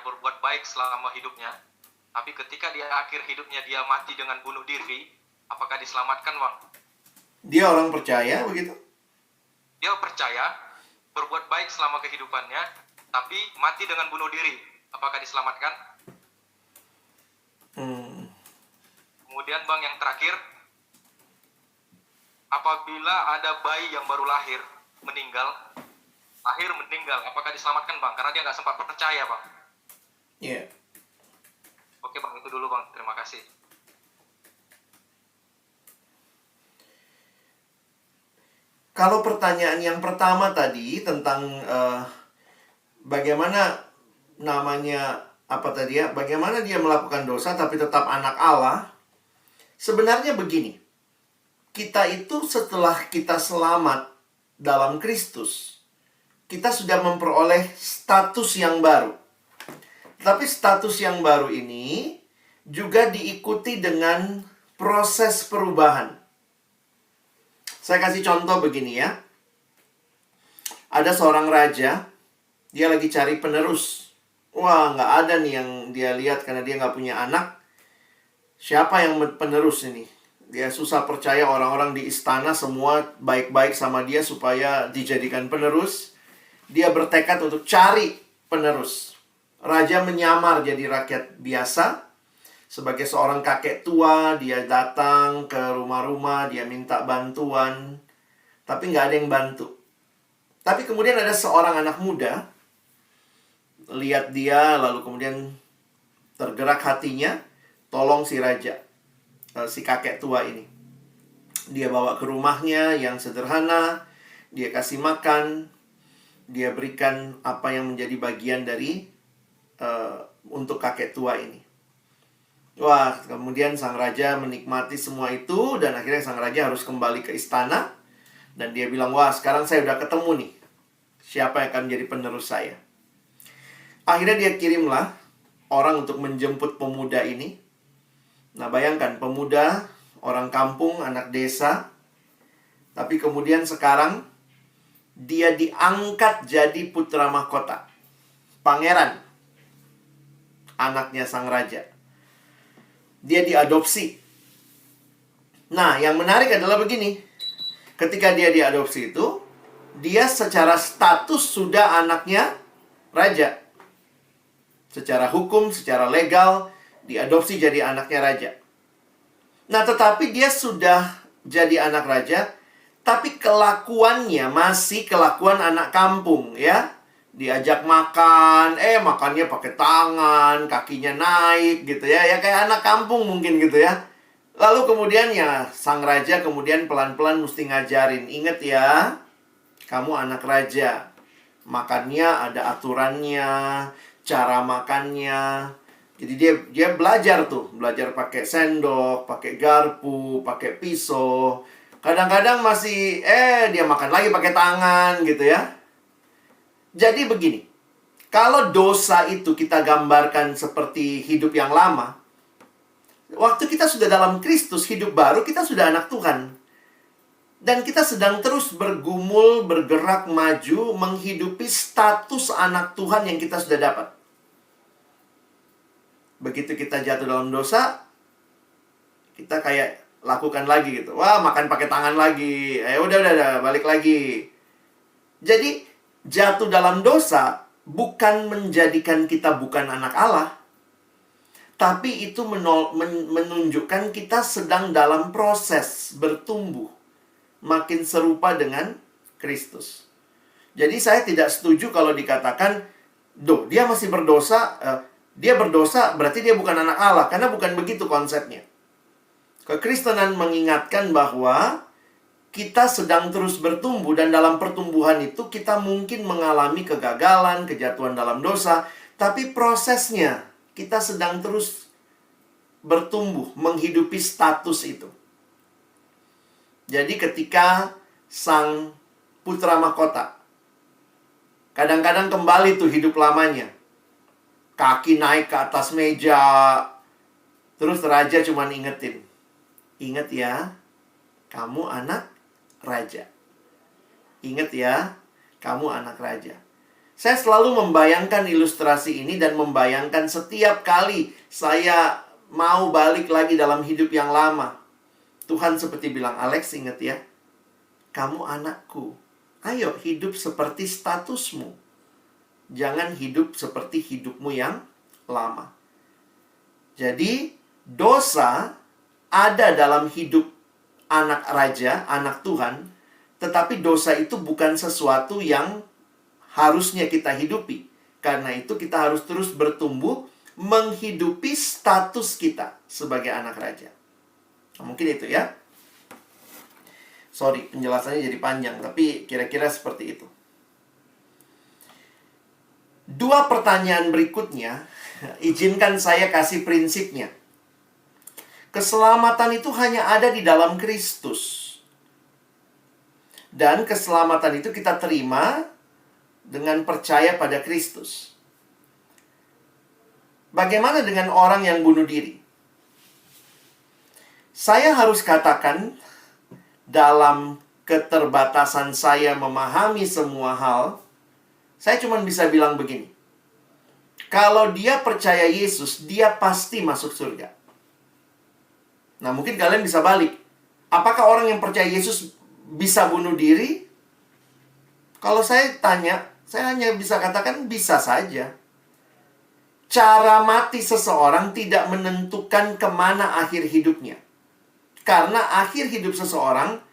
berbuat baik selama hidupnya, tapi ketika di akhir hidupnya dia mati dengan bunuh diri, apakah diselamatkan Bang? Dia orang percaya begitu? Dia percaya berbuat baik selama kehidupannya, tapi mati dengan bunuh diri, apakah diselamatkan? Kemudian Bang yang terakhir, apabila ada bayi yang baru lahir meninggal, apakah diselamatkan Bang? Karena dia nggak sempat percaya Bang. Iya. Oke Bang, itu dulu Bang, terima kasih. Kalau pertanyaan yang pertama tadi tentang bagaimana bagaimana dia melakukan dosa tapi tetap anak Allah. Sebenarnya begini. Kita itu setelah kita selamat dalam Kristus, kita sudah memperoleh status yang baru. Tapi status yang baru ini juga diikuti dengan proses perubahan. Saya kasih contoh begini ya. Ada seorang raja, dia lagi cari penerus. Wah, nggak ada nih yang dia lihat karena dia nggak punya anak. Siapa yang penerus ini? Dia susah percaya orang-orang di istana semua baik-baik sama dia supaya dijadikan penerus. Dia bertekad untuk cari penerus. Raja menyamar jadi rakyat biasa. Sebagai seorang kakek tua, dia datang ke rumah-rumah, dia minta bantuan. Tapi nggak ada yang bantu. Tapi kemudian ada seorang anak muda, lihat dia, lalu kemudian tergerak hatinya, tolong si raja, si kakek tua ini. Dia bawa ke rumahnya yang sederhana, dia kasih makan, dia berikan apa yang menjadi bagian dari untuk kakek tua ini. Wah, kemudian sang raja menikmati semua itu, dan akhirnya sang raja harus kembali ke istana. Dan dia bilang, wah sekarang saya udah ketemu nih, siapa yang akan menjadi penerus saya. Akhirnya dia kirimlah orang untuk menjemput pemuda ini. Nah bayangkan, pemuda, orang kampung, anak desa. Tapi kemudian sekarang, dia diangkat jadi putra mahkota. Pangeran. Anaknya sang raja. Dia diadopsi. Nah, yang menarik adalah begini. Ketika dia diadopsi itu, dia secara status sudah anaknya raja. Secara hukum, secara legal, diadopsi jadi anaknya raja. Nah, tetapi dia sudah jadi anak raja, tapi kelakuannya masih kelakuan anak kampung, ya. Diajak makan, makannya pakai tangan, kakinya naik gitu ya. Ya kayak anak kampung mungkin gitu ya. Lalu kemudian ya sang raja kemudian pelan-pelan mesti ngajarin. Ingat ya, kamu anak raja. Makannya ada aturannya, cara makannya. Jadi dia belajar tuh, belajar pakai sendok, pakai garpu, pakai pisau. Kadang-kadang masih dia makan lagi pakai tangan gitu ya. Jadi begini, kalau dosa itu kita gambarkan seperti hidup yang lama, Waktu kita sudah dalam Kristus, hidup baru, kita sudah anak Tuhan. Dan kita sedang terus bergumul, bergerak maju, menghidupi status anak Tuhan yang kita sudah dapat. Begitu kita jatuh dalam dosa, kita kayak lakukan lagi gitu. Wah, makan pakai tangan lagi. Udah, balik lagi. Jadi, jatuh dalam dosa bukan menjadikan kita bukan anak Allah. Tapi itu menunjukkan kita sedang dalam proses bertumbuh. Makin serupa dengan Kristus. Jadi saya tidak setuju kalau dikatakan, dia masih berdosa, dia berdosa berarti dia bukan anak Allah. Karena bukan begitu konsepnya. Kekristenan mengingatkan bahwa kita sedang terus bertumbuh. Dan dalam pertumbuhan itu kita mungkin mengalami kegagalan, kejatuhan dalam dosa. Tapi prosesnya, kita sedang terus bertumbuh, menghidupi status itu. Jadi ketika sang putra mahkota kadang-kadang kembali tuh hidup lamanya. Kaki naik ke atas meja. Terus raja cuman ingetin. Ingat ya, kamu anak raja. Ingat ya, kamu anak raja. Saya selalu membayangkan ilustrasi ini dan membayangkan setiap kali saya mau balik lagi dalam hidup yang lama. Tuhan seperti bilang, Alex, ingat ya, kamu anakku. Ayo hidup seperti statusmu. Jangan hidup seperti hidupmu yang lama. Jadi, dosa ada dalam hidup anak raja, anak Tuhan. Tetapi dosa itu bukan sesuatu yang harusnya kita hidupi. Karena itu kita harus terus bertumbuh, menghidupi status kita sebagai anak raja. Mungkin itu ya. Sorry, penjelasannya jadi panjang, tapi kira-kira seperti itu. Dua pertanyaan berikutnya, izinkan saya kasih prinsipnya. Keselamatan itu hanya ada di dalam Kristus. Dan keselamatan itu kita terima dengan percaya pada Kristus. Bagaimana dengan orang yang bunuh diri? Saya harus katakan, dalam keterbatasan saya memahami semua hal, saya cuma bisa bilang begini. Kalau dia percaya Yesus, dia pasti masuk surga. Nah, mungkin kalian bisa balik. Apakah orang yang percaya Yesus bisa bunuh diri? Kalau saya tanya, saya hanya bisa katakan bisa saja. Cara mati seseorang tidak menentukan kemana akhir hidupnya. Karena akhir hidup seseorang,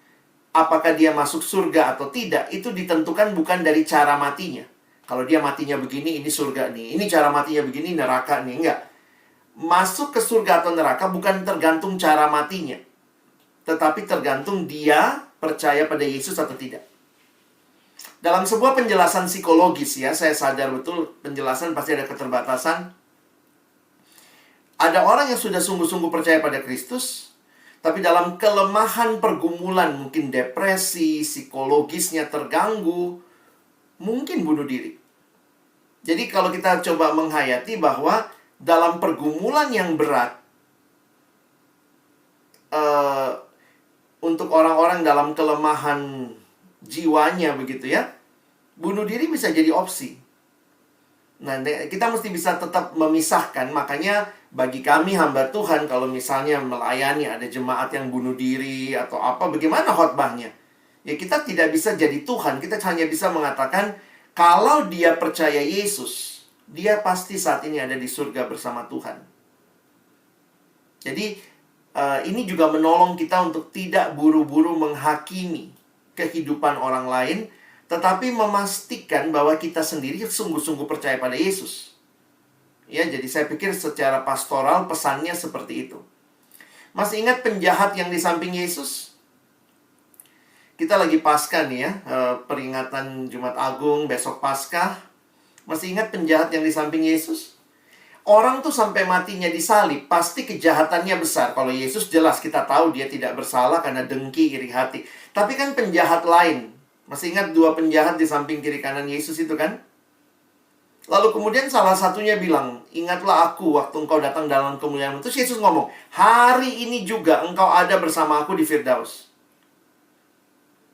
apakah dia masuk surga atau tidak, itu ditentukan bukan dari cara matinya. Kalau dia matinya begini, ini surga nih. Ini cara matinya begini, neraka nih. Enggak. Masuk ke surga atau neraka bukan tergantung cara matinya. Tetapi tergantung dia percaya pada Yesus atau tidak. Dalam sebuah penjelasan psikologis ya, saya sadar betul penjelasan pasti ada keterbatasan. Ada orang yang sudah sungguh-sungguh percaya pada Kristus, tapi dalam kelemahan pergumulan, mungkin depresi, psikologisnya terganggu, mungkin bunuh diri. Jadi kalau kita coba menghayati bahwa dalam pergumulan yang berat, untuk orang-orang dalam kelemahan jiwanya begitu ya, bunuh diri bisa jadi opsi. Nah, kita mesti bisa tetap memisahkan. Makanya bagi kami hamba Tuhan, kalau misalnya melayani ada jemaat yang bunuh diri atau apa, bagaimana khotbahnya? Ya kita tidak bisa jadi Tuhan. Kita hanya bisa mengatakan, kalau dia percaya Yesus, dia pasti saat ini ada di surga bersama Tuhan. Jadi ini juga menolong kita untuk tidak buru-buru menghakimi kehidupan orang lain, tetapi memastikan bahwa kita sendiri sungguh-sungguh percaya pada Yesus. Ya, jadi saya pikir secara pastoral pesannya seperti itu. Masih ingat penjahat yang di samping Yesus? Kita lagi Paskah nih ya, peringatan Jumat Agung, besok Paskah. Masih ingat penjahat yang di samping Yesus? Orang tuh sampai matinya disalib, pasti kejahatannya besar. Kalau Yesus jelas kita tahu dia tidak bersalah karena dengki, iri hati. Tapi kan penjahat lain, masih ingat dua penjahat di samping kiri kanan Yesus itu kan? Lalu kemudian salah satunya bilang, ingatlah aku waktu engkau datang dalam kemuliaan. Terus Yesus ngomong, hari ini juga engkau ada bersama aku di Firdaus.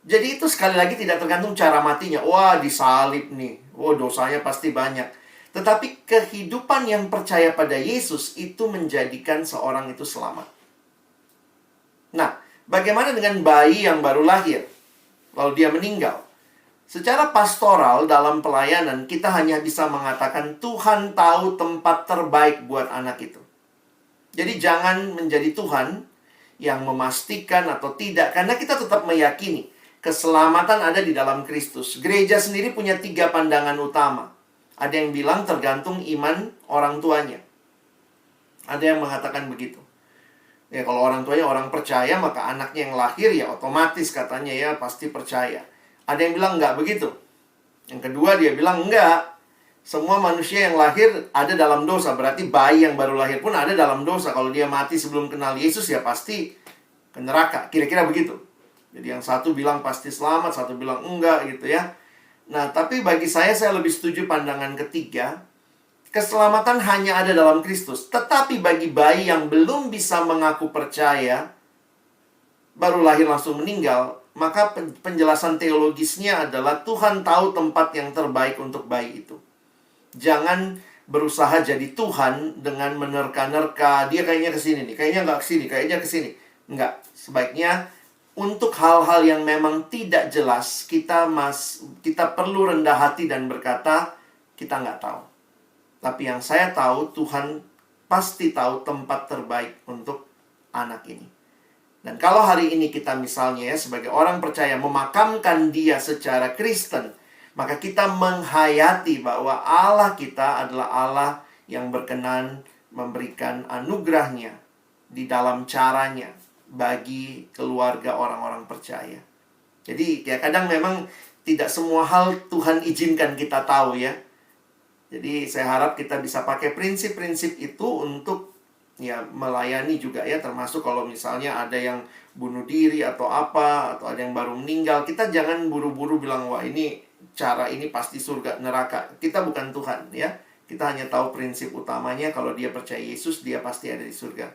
Jadi itu sekali lagi tidak tergantung cara matinya. Wah, disalib nih. Oh, dosanya pasti banyak. Tetapi kehidupan yang percaya pada Yesus itu menjadikan seorang itu selamat. Nah, bagaimana dengan bayi yang baru lahir? Lalu dia meninggal. Secara pastoral dalam pelayanan, kita hanya bisa mengatakan Tuhan tahu tempat terbaik buat anak itu. Jadi jangan menjadi Tuhan yang memastikan atau tidak. Karena kita tetap meyakini keselamatan ada di dalam Kristus. Gereja sendiri punya 3 pandangan utama. Ada yang bilang tergantung iman orang tuanya. Ada yang mengatakan begitu. Ya, kalau orang tuanya orang percaya, maka anaknya yang lahir ya otomatis katanya ya pasti percaya. Ada yang bilang enggak begitu. Yang kedua dia bilang enggak. Semua manusia yang lahir ada dalam dosa. Berarti bayi yang baru lahir pun ada dalam dosa. Kalau dia mati sebelum kenal Yesus ya pasti ke neraka. Kira-kira begitu. Jadi yang satu bilang pasti selamat, satu bilang enggak gitu ya. Nah, tapi bagi saya lebih setuju pandangan ketiga. Keselamatan hanya ada dalam Kristus. Tetapi bagi bayi yang belum bisa mengaku percaya, baru lahir langsung meninggal, maka penjelasan teologisnya adalah Tuhan tahu tempat yang terbaik untuk bayi itu. Jangan berusaha jadi Tuhan dengan menerka-nerka. Dia kayaknya kesini nih, kayaknya nggak kesini, kayaknya kesini. Nggak. Sebaiknya untuk hal-hal yang memang tidak jelas, kita perlu rendah hati dan berkata, kita nggak tahu. Tapi yang saya tahu, Tuhan pasti tahu tempat terbaik untuk anak ini. Dan kalau hari ini kita misalnya ya, sebagai orang percaya memakamkan dia secara Kristen, maka kita menghayati bahwa Allah kita adalah Allah yang berkenan memberikan anugerahnya di dalam caranya bagi keluarga orang-orang percaya. Jadi ya kadang memang tidak semua hal Tuhan izinkan kita tahu ya. Jadi saya harap kita bisa pakai prinsip-prinsip itu untuk ya melayani juga ya. Termasuk kalau misalnya ada yang bunuh diri atau apa, atau ada yang baru meninggal. Kita jangan buru-buru bilang, wah ini cara ini pasti surga neraka. Kita bukan Tuhan ya. Kita hanya tahu prinsip utamanya, kalau dia percaya Yesus, dia pasti ada di surga.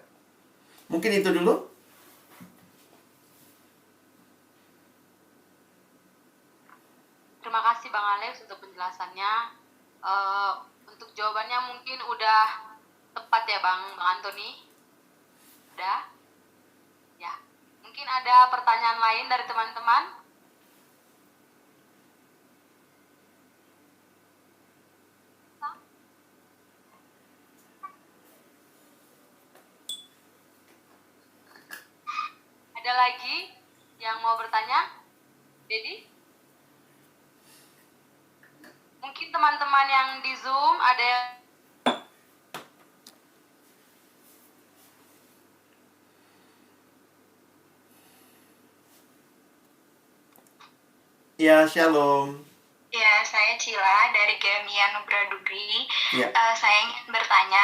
Mungkin itu dulu. Terima kasih Bang Alex untuk penjelasannya. Untuk jawabannya mungkin udah tepat ya Bang Antoni. Udah? Ya. Mungkin ada pertanyaan lain dari teman-teman? Ada lagi yang mau bertanya? Dedi? Mungkin teman-teman yang di Zoom ada yang... Ya, shalom. Ya, saya Cila dari Gemia Nubradugri. Ya. Saya ingin bertanya,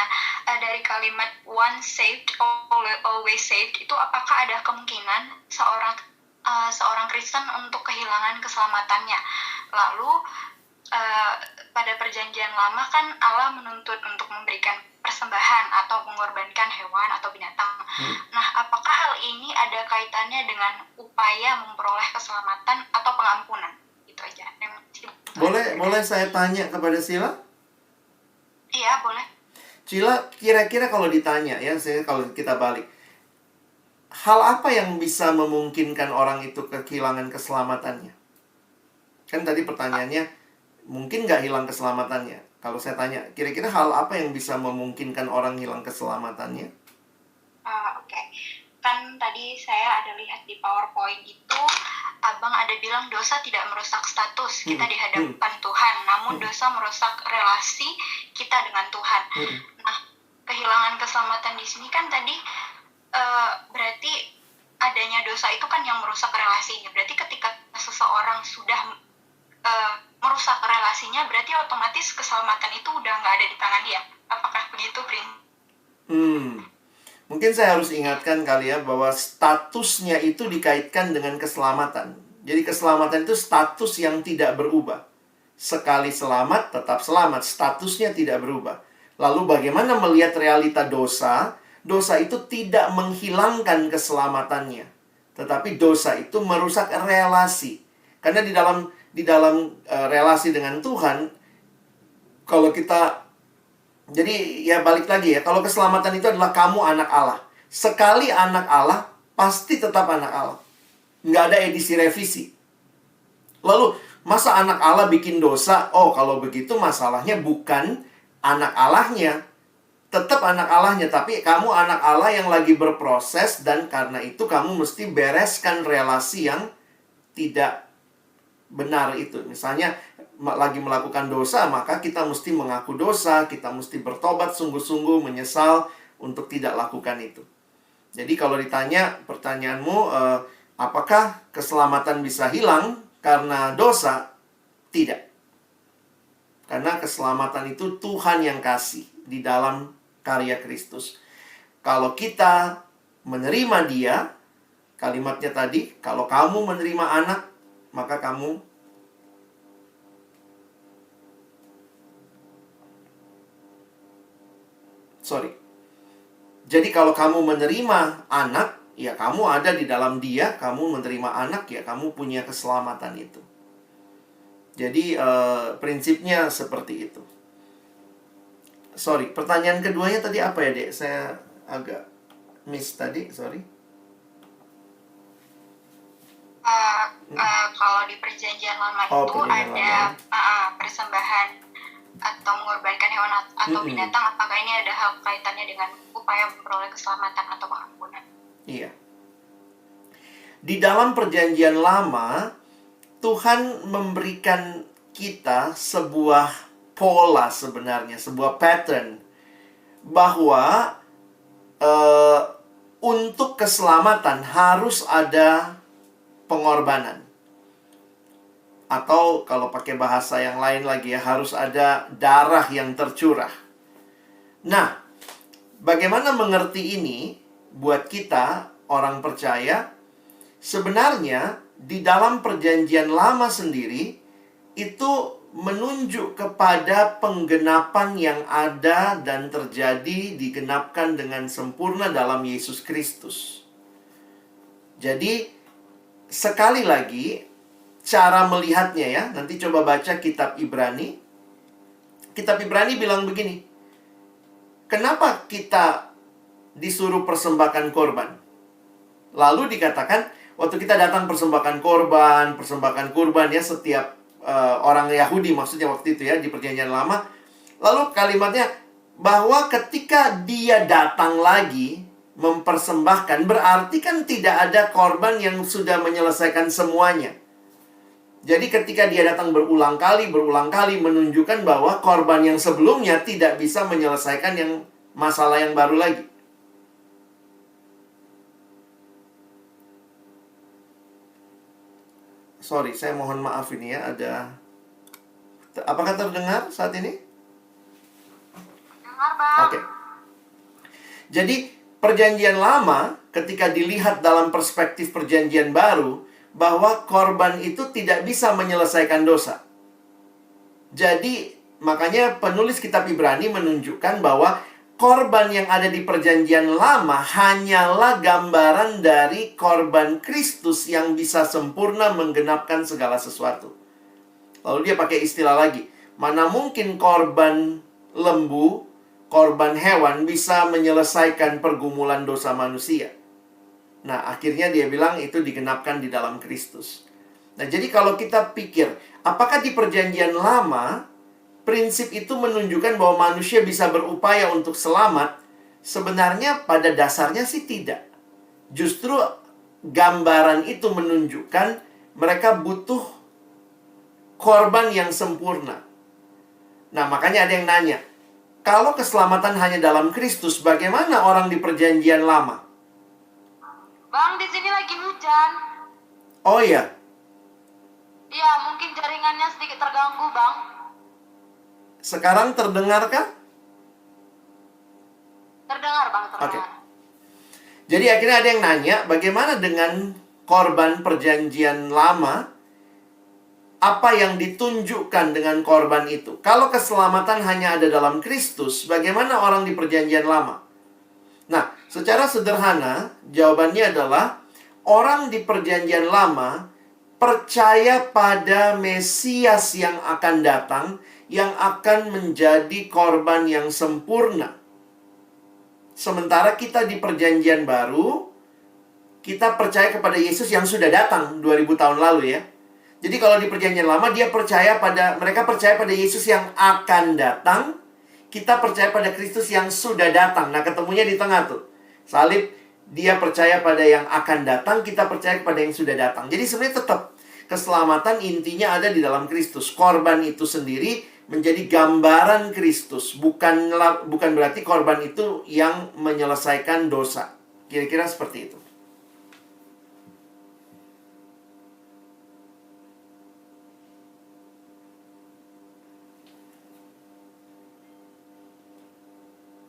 dari kalimat once saved, always saved, itu apakah ada kemungkinan seorang Kristen untuk kehilangan keselamatannya? Lalu, pada perjanjian lama kan Allah menuntut untuk memberikan persembahan atau mengorbankan hewan atau binatang. Nah, apakah hal ini ada kaitannya dengan upaya memperoleh keselamatan atau pengampunan? Itu aja. Boleh saya tanya kepada Sila? Iya, boleh. Cila, kira-kira kalau ditanya ya, kalau kita balik, hal apa yang bisa memungkinkan orang itu kehilangan keselamatannya? Kan tadi pertanyaannya, mungkin nggak hilang keselamatannya? Kalau saya tanya, kira-kira hal apa yang bisa memungkinkan orang hilang keselamatannya? Oke. Kan tadi saya ada lihat di PowerPoint itu, Abang ada bilang dosa tidak merusak status kita di hadapan Tuhan, namun dosa merusak relasi kita dengan Tuhan. Nah, kehilangan keselamatan di sini kan tadi berarti adanya dosa itu kan yang merusak relasinya. Berarti ketika seseorang sudah merusak relasinya, berarti otomatis keselamatan itu udah nggak ada di tangan dia. Apakah begitu, Prin? Mungkin saya harus ingatkan kali ya, bahwa statusnya itu dikaitkan dengan keselamatan. Jadi keselamatan itu status yang tidak berubah. Sekali selamat, tetap selamat. Statusnya tidak berubah. Lalu bagaimana melihat realita dosa? Dosa itu tidak menghilangkan keselamatannya. Tetapi dosa itu merusak relasi. Karena di dalam relasi dengan Tuhan, kalau kita, jadi ya balik lagi ya, kalau keselamatan itu adalah kamu anak Allah. Sekali anak Allah, pasti tetap anak Allah. Nggak ada edisi revisi. Lalu, masa anak Allah bikin dosa? Oh, kalau begitu masalahnya bukan anak Allahnya. Tetap anak Allahnya, tapi kamu anak Allah yang lagi berproses, dan karena itu kamu mesti bereskan relasi yang tidak benar itu. Misalnya lagi melakukan dosa, maka kita mesti mengaku dosa, kita mesti bertobat sungguh-sungguh, menyesal untuk tidak lakukan itu. Jadi kalau ditanya pertanyaanmu, apakah keselamatan bisa hilang karena dosa? Tidak. Karena keselamatan itu Tuhan yang kasih di dalam karya Kristus. Kalau kita menerima Dia, kalimatnya tadi, kalau kamu menerima anak, maka kamu Jadi kalau kamu menerima anak, ya kamu ada di dalam Dia, kamu menerima anak, ya kamu punya keselamatan itu. Jadi prinsipnya seperti itu. Pertanyaan keduanya tadi apa ya, Dek? Saya agak miss tadi, sorry. Kalau di perjanjian lama Oh, itu perjanjian ada lama. persembahan atau mengorbankan hewan atau binatang, apakah ini ada hal kaitannya dengan upaya memperoleh keselamatan atau pengampunan? Iya. Di dalam perjanjian lama, Tuhan memberikan kita sebuah pola sebenarnya, sebuah pattern, bahwa untuk keselamatan harus ada pengorbanan. Atau kalau pakai bahasa yang lain lagi ya, harus ada darah yang tercurah. Nah, bagaimana mengerti ini buat kita orang percaya? Sebenarnya di dalam perjanjian lama sendiri itu menunjuk kepada penggenapan yang ada dan terjadi, digenapkan dengan sempurna dalam Yesus Kristus. Jadi sekali lagi, cara melihatnya ya, nanti coba baca kitab Ibrani. Kitab Ibrani bilang begini, kenapa kita disuruh persembahkan korban? Lalu dikatakan, waktu kita datang persembahkan kurban ya, setiap orang Yahudi maksudnya waktu itu ya, di perjanjian lama. Lalu kalimatnya, bahwa ketika dia datang lagi mempersembahkan, berarti kan tidak ada korban yang sudah menyelesaikan semuanya. Jadi ketika dia datang berulang kali menunjukkan bahwa korban yang sebelumnya tidak bisa menyelesaikan yang masalah yang baru lagi. Sorry, saya mohon maaf ini ya, apakah terdengar saat ini? Dengar, Bang. Oke. Jadi perjanjian lama ketika dilihat dalam perspektif perjanjian baru, bahwa korban itu tidak bisa menyelesaikan dosa. Jadi, makanya penulis kitab Ibrani menunjukkan bahwa korban yang ada di perjanjian lama hanyalah gambaran dari korban Kristus yang bisa sempurna menggenapkan segala sesuatu. Lalu dia pakai istilah lagi, mana mungkin korban lembu, korban hewan bisa menyelesaikan pergumulan dosa manusia. Nah, akhirnya dia bilang itu digenapkan di dalam Kristus. Nah, jadi kalau kita pikir, apakah di perjanjian lama, prinsip itu menunjukkan bahwa manusia bisa berupaya untuk selamat? Sebenarnya pada dasarnya sih tidak. Justru gambaran itu menunjukkan mereka butuh korban yang sempurna. Nah, makanya ada yang nanya, kalau keselamatan hanya dalam Kristus, bagaimana orang di perjanjian lama? Bang, di sini lagi hujan. Oh iya. Iya, mungkin jaringannya sedikit terganggu, Bang. Sekarang terdengarkah? Terdengar, Bang, terdengar. Oke. Jadi akhirnya ada yang nanya, bagaimana dengan korban perjanjian lama? apa yang ditunjukkan dengan korban itu. Kalau keselamatan hanya ada dalam Kristus, bagaimana orang di perjanjian lama? Nah, secara sederhana, jawabannya adalah orang di perjanjian lama percaya pada Mesias yang akan datang, yang akan menjadi korban yang sempurna. Sementara kita di perjanjian baru, kita percaya kepada Yesus yang sudah datang 2000 tahun lalu ya. Jadi kalau di perjanjian lama mereka percaya pada Yesus yang akan datang, kita percaya pada Kristus yang sudah datang. Nah, ketemunya di tengah tuh. Salib, dia percaya pada yang akan datang, kita percaya kepada yang sudah datang. Jadi sebenarnya tetap keselamatan intinya ada di dalam Kristus. Korban itu sendiri menjadi gambaran Kristus, bukan berarti korban itu yang menyelesaikan dosa. Kira-kira seperti itu.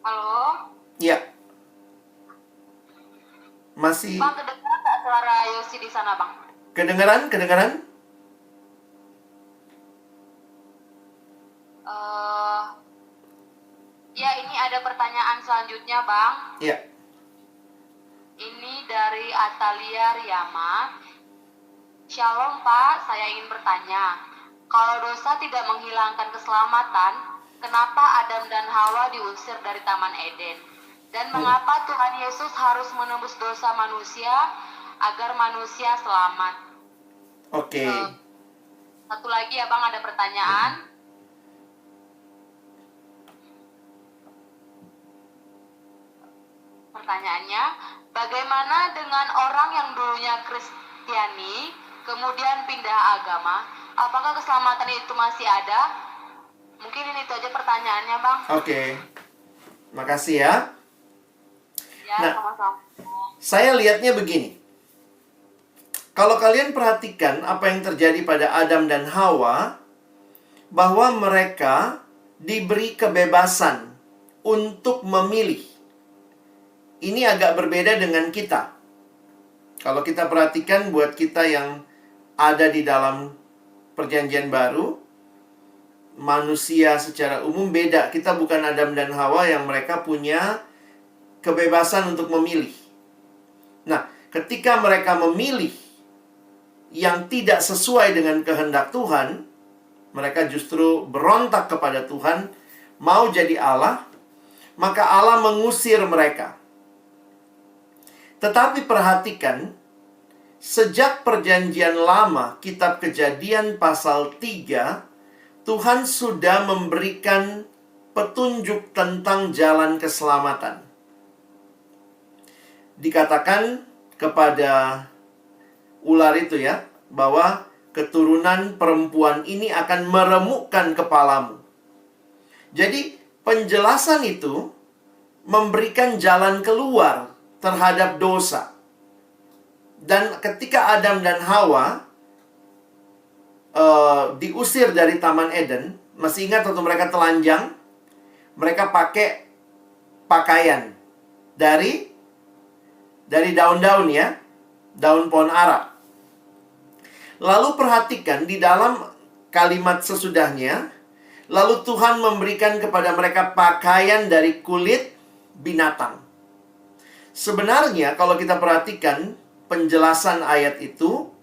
Halo? Ya. Masih Bang, kedengaran nggak suara Yosi di sana, Bang? kedengeran? Ya, ini ada pertanyaan selanjutnya, Bang. Ya. Ini dari Atalia Riyama. Shalom, Pak. Saya ingin bertanya, kalau dosa tidak menghilangkan keselamatan, kenapa Adam dan Hawa diusir dari Taman Eden? Dan mengapa Tuhan Yesus harus menembus dosa manusia agar manusia selamat? Oke. Satu lagi ya, Bang, ada pertanyaan. Pertanyaannya, bagaimana dengan orang yang dulunya Kristiani, kemudian pindah agama? Apakah keselamatan itu masih ada? Mungkin ini itu aja pertanyaannya, Bang. Oke. Makasih ya. Ya, Nah. sama-sama. Saya lihatnya begini. Kalau kalian perhatikan apa yang terjadi pada Adam dan Hawa, bahwa mereka diberi kebebasan untuk memilih. Ini agak berbeda dengan kita. Kalau kita perhatikan buat kita yang ada di dalam perjanjian baru, manusia secara umum beda. Kita bukan Adam dan Hawa yang mereka punya kebebasan untuk memilih. Nah, ketika mereka memilih yang tidak sesuai dengan kehendak Tuhan, mereka justru berontak kepada Tuhan, mau jadi Allah, maka Allah mengusir mereka. Tetapi perhatikan, sejak perjanjian lama, kitab Kejadian pasal 3, Tuhan sudah memberikan petunjuk tentang jalan keselamatan. Dikatakan kepada ular itu ya, bahwa keturunan perempuan ini akan meremukkan kepalamu. Jadi penjelasan itu memberikan jalan keluar terhadap dosa. Dan ketika Adam dan Hawa diusir dari Taman Eden, masih ingat waktu mereka telanjang? Mereka pakai pakaian dari daun-daun ya, daun pohon ara. Lalu perhatikan di dalam kalimat sesudahnya, lalu Tuhan memberikan kepada mereka pakaian dari kulit binatang. Sebenarnya kalau kita perhatikan penjelasan ayat itu,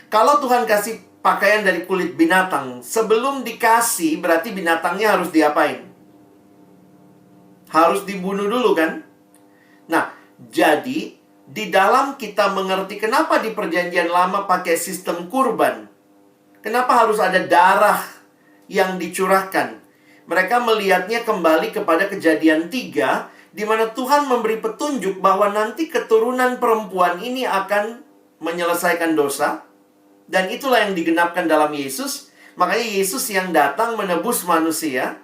kalau Tuhan kasih pakaian dari kulit binatang, sebelum dikasih berarti binatangnya harus diapain? Harus dibunuh dulu kan? Nah, jadi di dalam kita mengerti kenapa di perjanjian lama pakai sistem kurban. Kenapa harus ada darah yang dicurahkan? Mereka melihatnya kembali kepada Kejadian 3, di mana Tuhan memberi petunjuk bahwa nanti keturunan perempuan ini akan menyelesaikan dosa. Dan itulah yang digenapkan dalam Yesus. Makanya Yesus yang datang menebus manusia.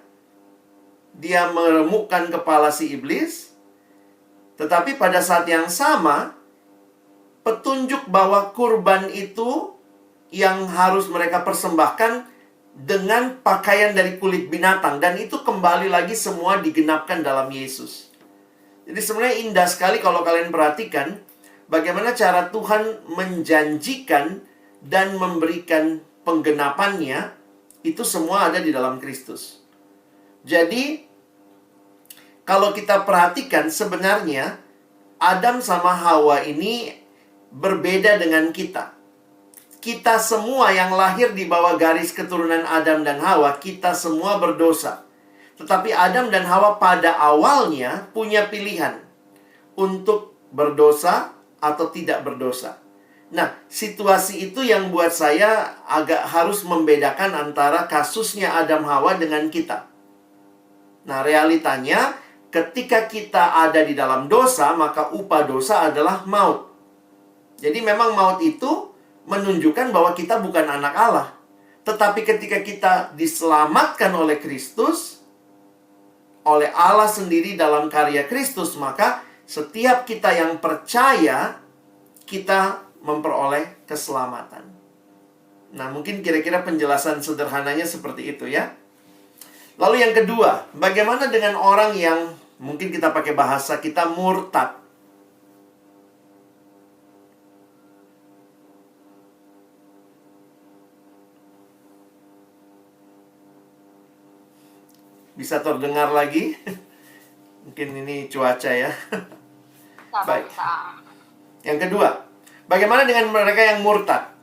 Dia meremukkan kepala si iblis. Tetapi pada saat yang sama, petunjuk bahwa kurban itu yang harus mereka persembahkan dengan pakaian dari kulit binatang. Dan itu kembali lagi semua digenapkan dalam Yesus. Jadi sebenarnya indah sekali kalau kalian perhatikan bagaimana cara Tuhan menjanjikan dan memberikan penggenapannya, itu semua ada di dalam Kristus. Jadi, kalau kita perhatikan sebenarnya, Adam sama Hawa ini berbeda dengan kita. Kita semua yang lahir di bawah garis keturunan Adam dan Hawa, kita semua berdosa. Tetapi Adam dan Hawa pada awalnya punya pilihan untuk berdosa atau tidak berdosa. Nah, situasi itu yang buat saya agak harus membedakan antara kasusnya Adam Hawa dengan kita. Nah, realitanya ketika kita ada di dalam dosa, maka upah dosa adalah maut. Jadi memang maut itu menunjukkan bahwa kita bukan anak Allah. Tetapi ketika kita diselamatkan oleh Kristus, oleh Allah sendiri dalam karya Kristus, maka setiap kita yang percaya, kita memperoleh keselamatan. Nah, mungkin kira-kira penjelasan sederhananya seperti itu ya. Lalu yang kedua, bagaimana dengan orang yang mungkin kita pakai bahasa kita murtad? Bisa terdengar lagi? Mungkin ini cuaca ya. Baik. Yang kedua, bagaimana dengan mereka yang murtad?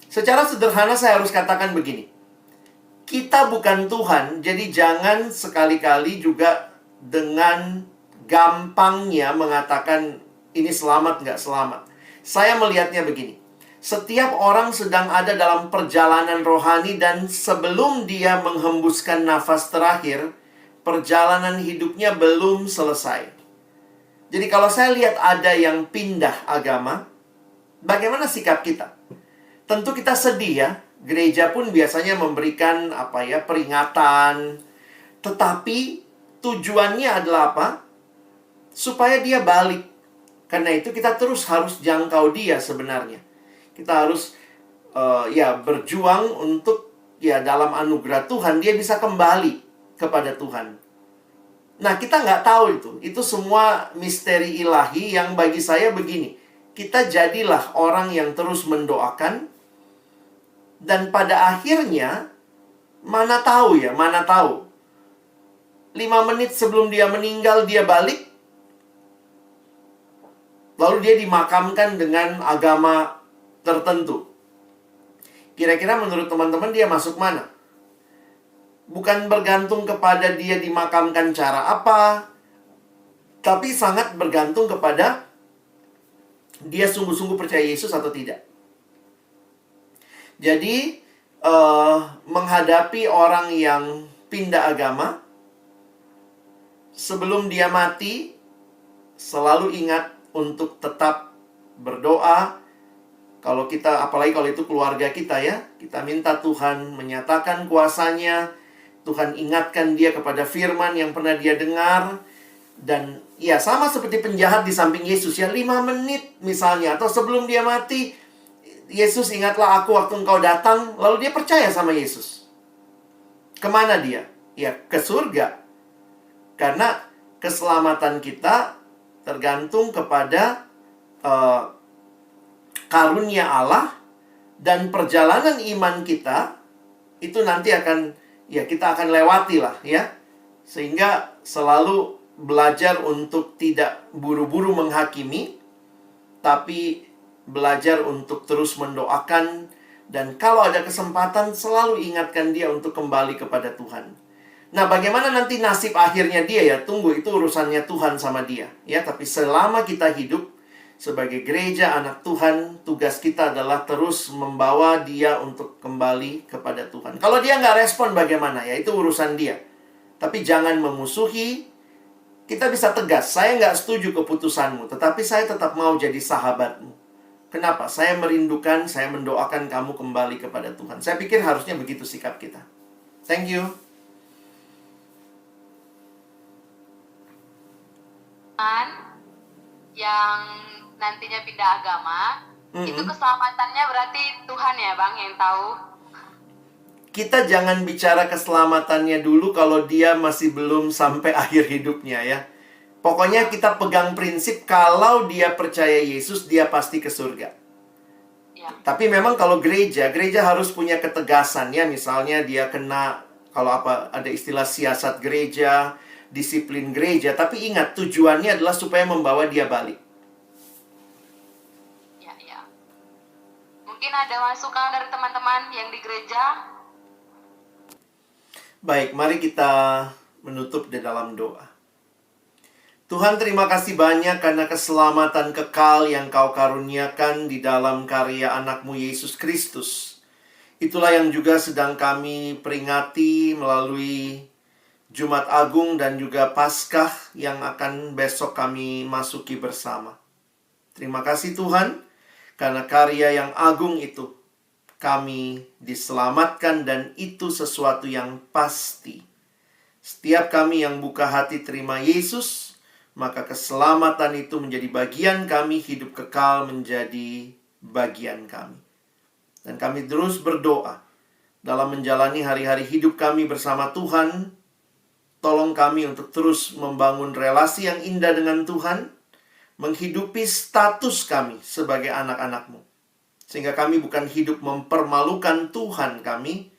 Secara sederhana saya harus katakan begini. Kita bukan Tuhan, jadi jangan sekali-kali juga dengan gampangnya mengatakan ini selamat nggak selamat. Saya melihatnya begini. Setiap orang sedang ada dalam perjalanan rohani dan sebelum dia menghembuskan nafas terakhir, perjalanan hidupnya belum selesai. Jadi kalau saya lihat ada yang pindah agama, bagaimana sikap kita? Tentu kita sedih ya. Gereja pun biasanya memberikan peringatan. Tetapi tujuannya adalah apa? Supaya dia balik. Karena itu kita terus harus jangkau dia sebenarnya. Kita harus berjuang untuk dalam anugerah Tuhan dia bisa kembali kepada Tuhan. Nah, kita nggak tahu itu. Itu semua misteri ilahi yang bagi saya begini. Kita jadilah orang yang terus mendoakan. Dan pada akhirnya, mana tahu. 5 menit sebelum dia meninggal, dia balik. Lalu dia dimakamkan dengan agama tertentu. Kira-kira menurut teman-teman dia masuk mana? Bukan bergantung kepada dia dimakamkan cara apa, tapi sangat bergantung kepada dia sungguh-sungguh percaya Yesus atau tidak. Jadi, menghadapi orang yang pindah agama, sebelum dia mati, selalu ingat untuk tetap berdoa. Kalau kita, apalagi kalau itu keluarga kita ya, kita minta Tuhan menyatakan kuasanya, Tuhan ingatkan dia kepada firman yang pernah dia dengar. Dan ya sama seperti penjahat di samping Yesus ya, 5 menit misalnya, atau sebelum dia mati, Yesus ingatlah aku waktu engkau datang. Lalu dia percaya sama Yesus. Kemana dia? Ya ke surga. Karena keselamatan kita tergantung kepada karunia Allah. Dan perjalanan iman kita itu nanti akan, kita akan lewati lah ya. Sehingga selalu belajar untuk tidak buru-buru menghakimi, tapi belajar untuk terus mendoakan. Dan kalau ada kesempatan, selalu ingatkan dia untuk kembali kepada Tuhan. Nah, bagaimana nanti nasib akhirnya dia ya? Tunggu, itu urusannya Tuhan sama dia ya. Tapi selama kita hidup sebagai gereja anak Tuhan, tugas kita adalah terus membawa dia untuk kembali kepada Tuhan. Kalau dia nggak respon bagaimana? Ya itu urusan dia. Tapi jangan memusuhi. Kita bisa tegas, saya nggak setuju keputusanmu, tetapi saya tetap mau jadi sahabatmu. Kenapa? Saya merindukan, saya mendoakan kamu kembali kepada Tuhan. Saya pikir harusnya begitu sikap kita. Thank you. Yang nantinya pindah agama, itu keselamatannya berarti Tuhan ya Bang yang tahu. Kita jangan bicara keselamatannya dulu kalau dia masih belum sampai akhir hidupnya ya. Pokoknya kita pegang prinsip kalau dia percaya Yesus, dia pasti ke surga. Ya. Tapi memang kalau gereja harus punya ketegasan ya. Misalnya dia kena, kalau ada istilah siasat gereja, disiplin gereja. Tapi ingat, tujuannya adalah supaya membawa dia balik. Ya, ya. Mungkin ada masukan dari teman-teman yang di gereja. Baik, mari kita menutup di dalam doa. Tuhan, terima kasih banyak karena keselamatan kekal yang Kau karuniakan di dalam karya anak-Mu Yesus Kristus. Itulah yang juga sedang kami peringati melalui Jumat Agung dan juga Paskah yang akan besok kami masuki bersama. Terima kasih Tuhan, karena karya yang agung itu kami diselamatkan dan itu sesuatu yang pasti. Setiap kami yang buka hati terima Yesus, maka keselamatan itu menjadi bagian kami, hidup kekal menjadi bagian kami. Dan kami terus berdoa dalam menjalani hari-hari hidup kami bersama Tuhan. Tolong kami untuk terus membangun relasi yang indah dengan Tuhan, menghidupi status kami sebagai anak-anak-Mu. Sehingga kami bukan hidup mempermalukan Tuhan kami,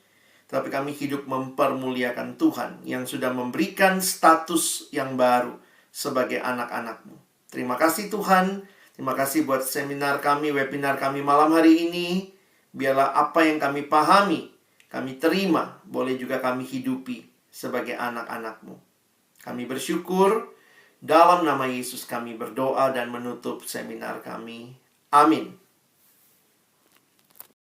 tapi kami hidup mempermuliakan Tuhan yang sudah memberikan status yang baru sebagai anak-anak-Mu. Terima kasih Tuhan. Terima kasih buat seminar kami, webinar kami malam hari ini. Biarlah apa yang kami pahami, kami terima, boleh juga kami hidupi sebagai anak-anak-Mu. Kami bersyukur. Dalam nama Yesus kami berdoa dan menutup seminar kami. Amin.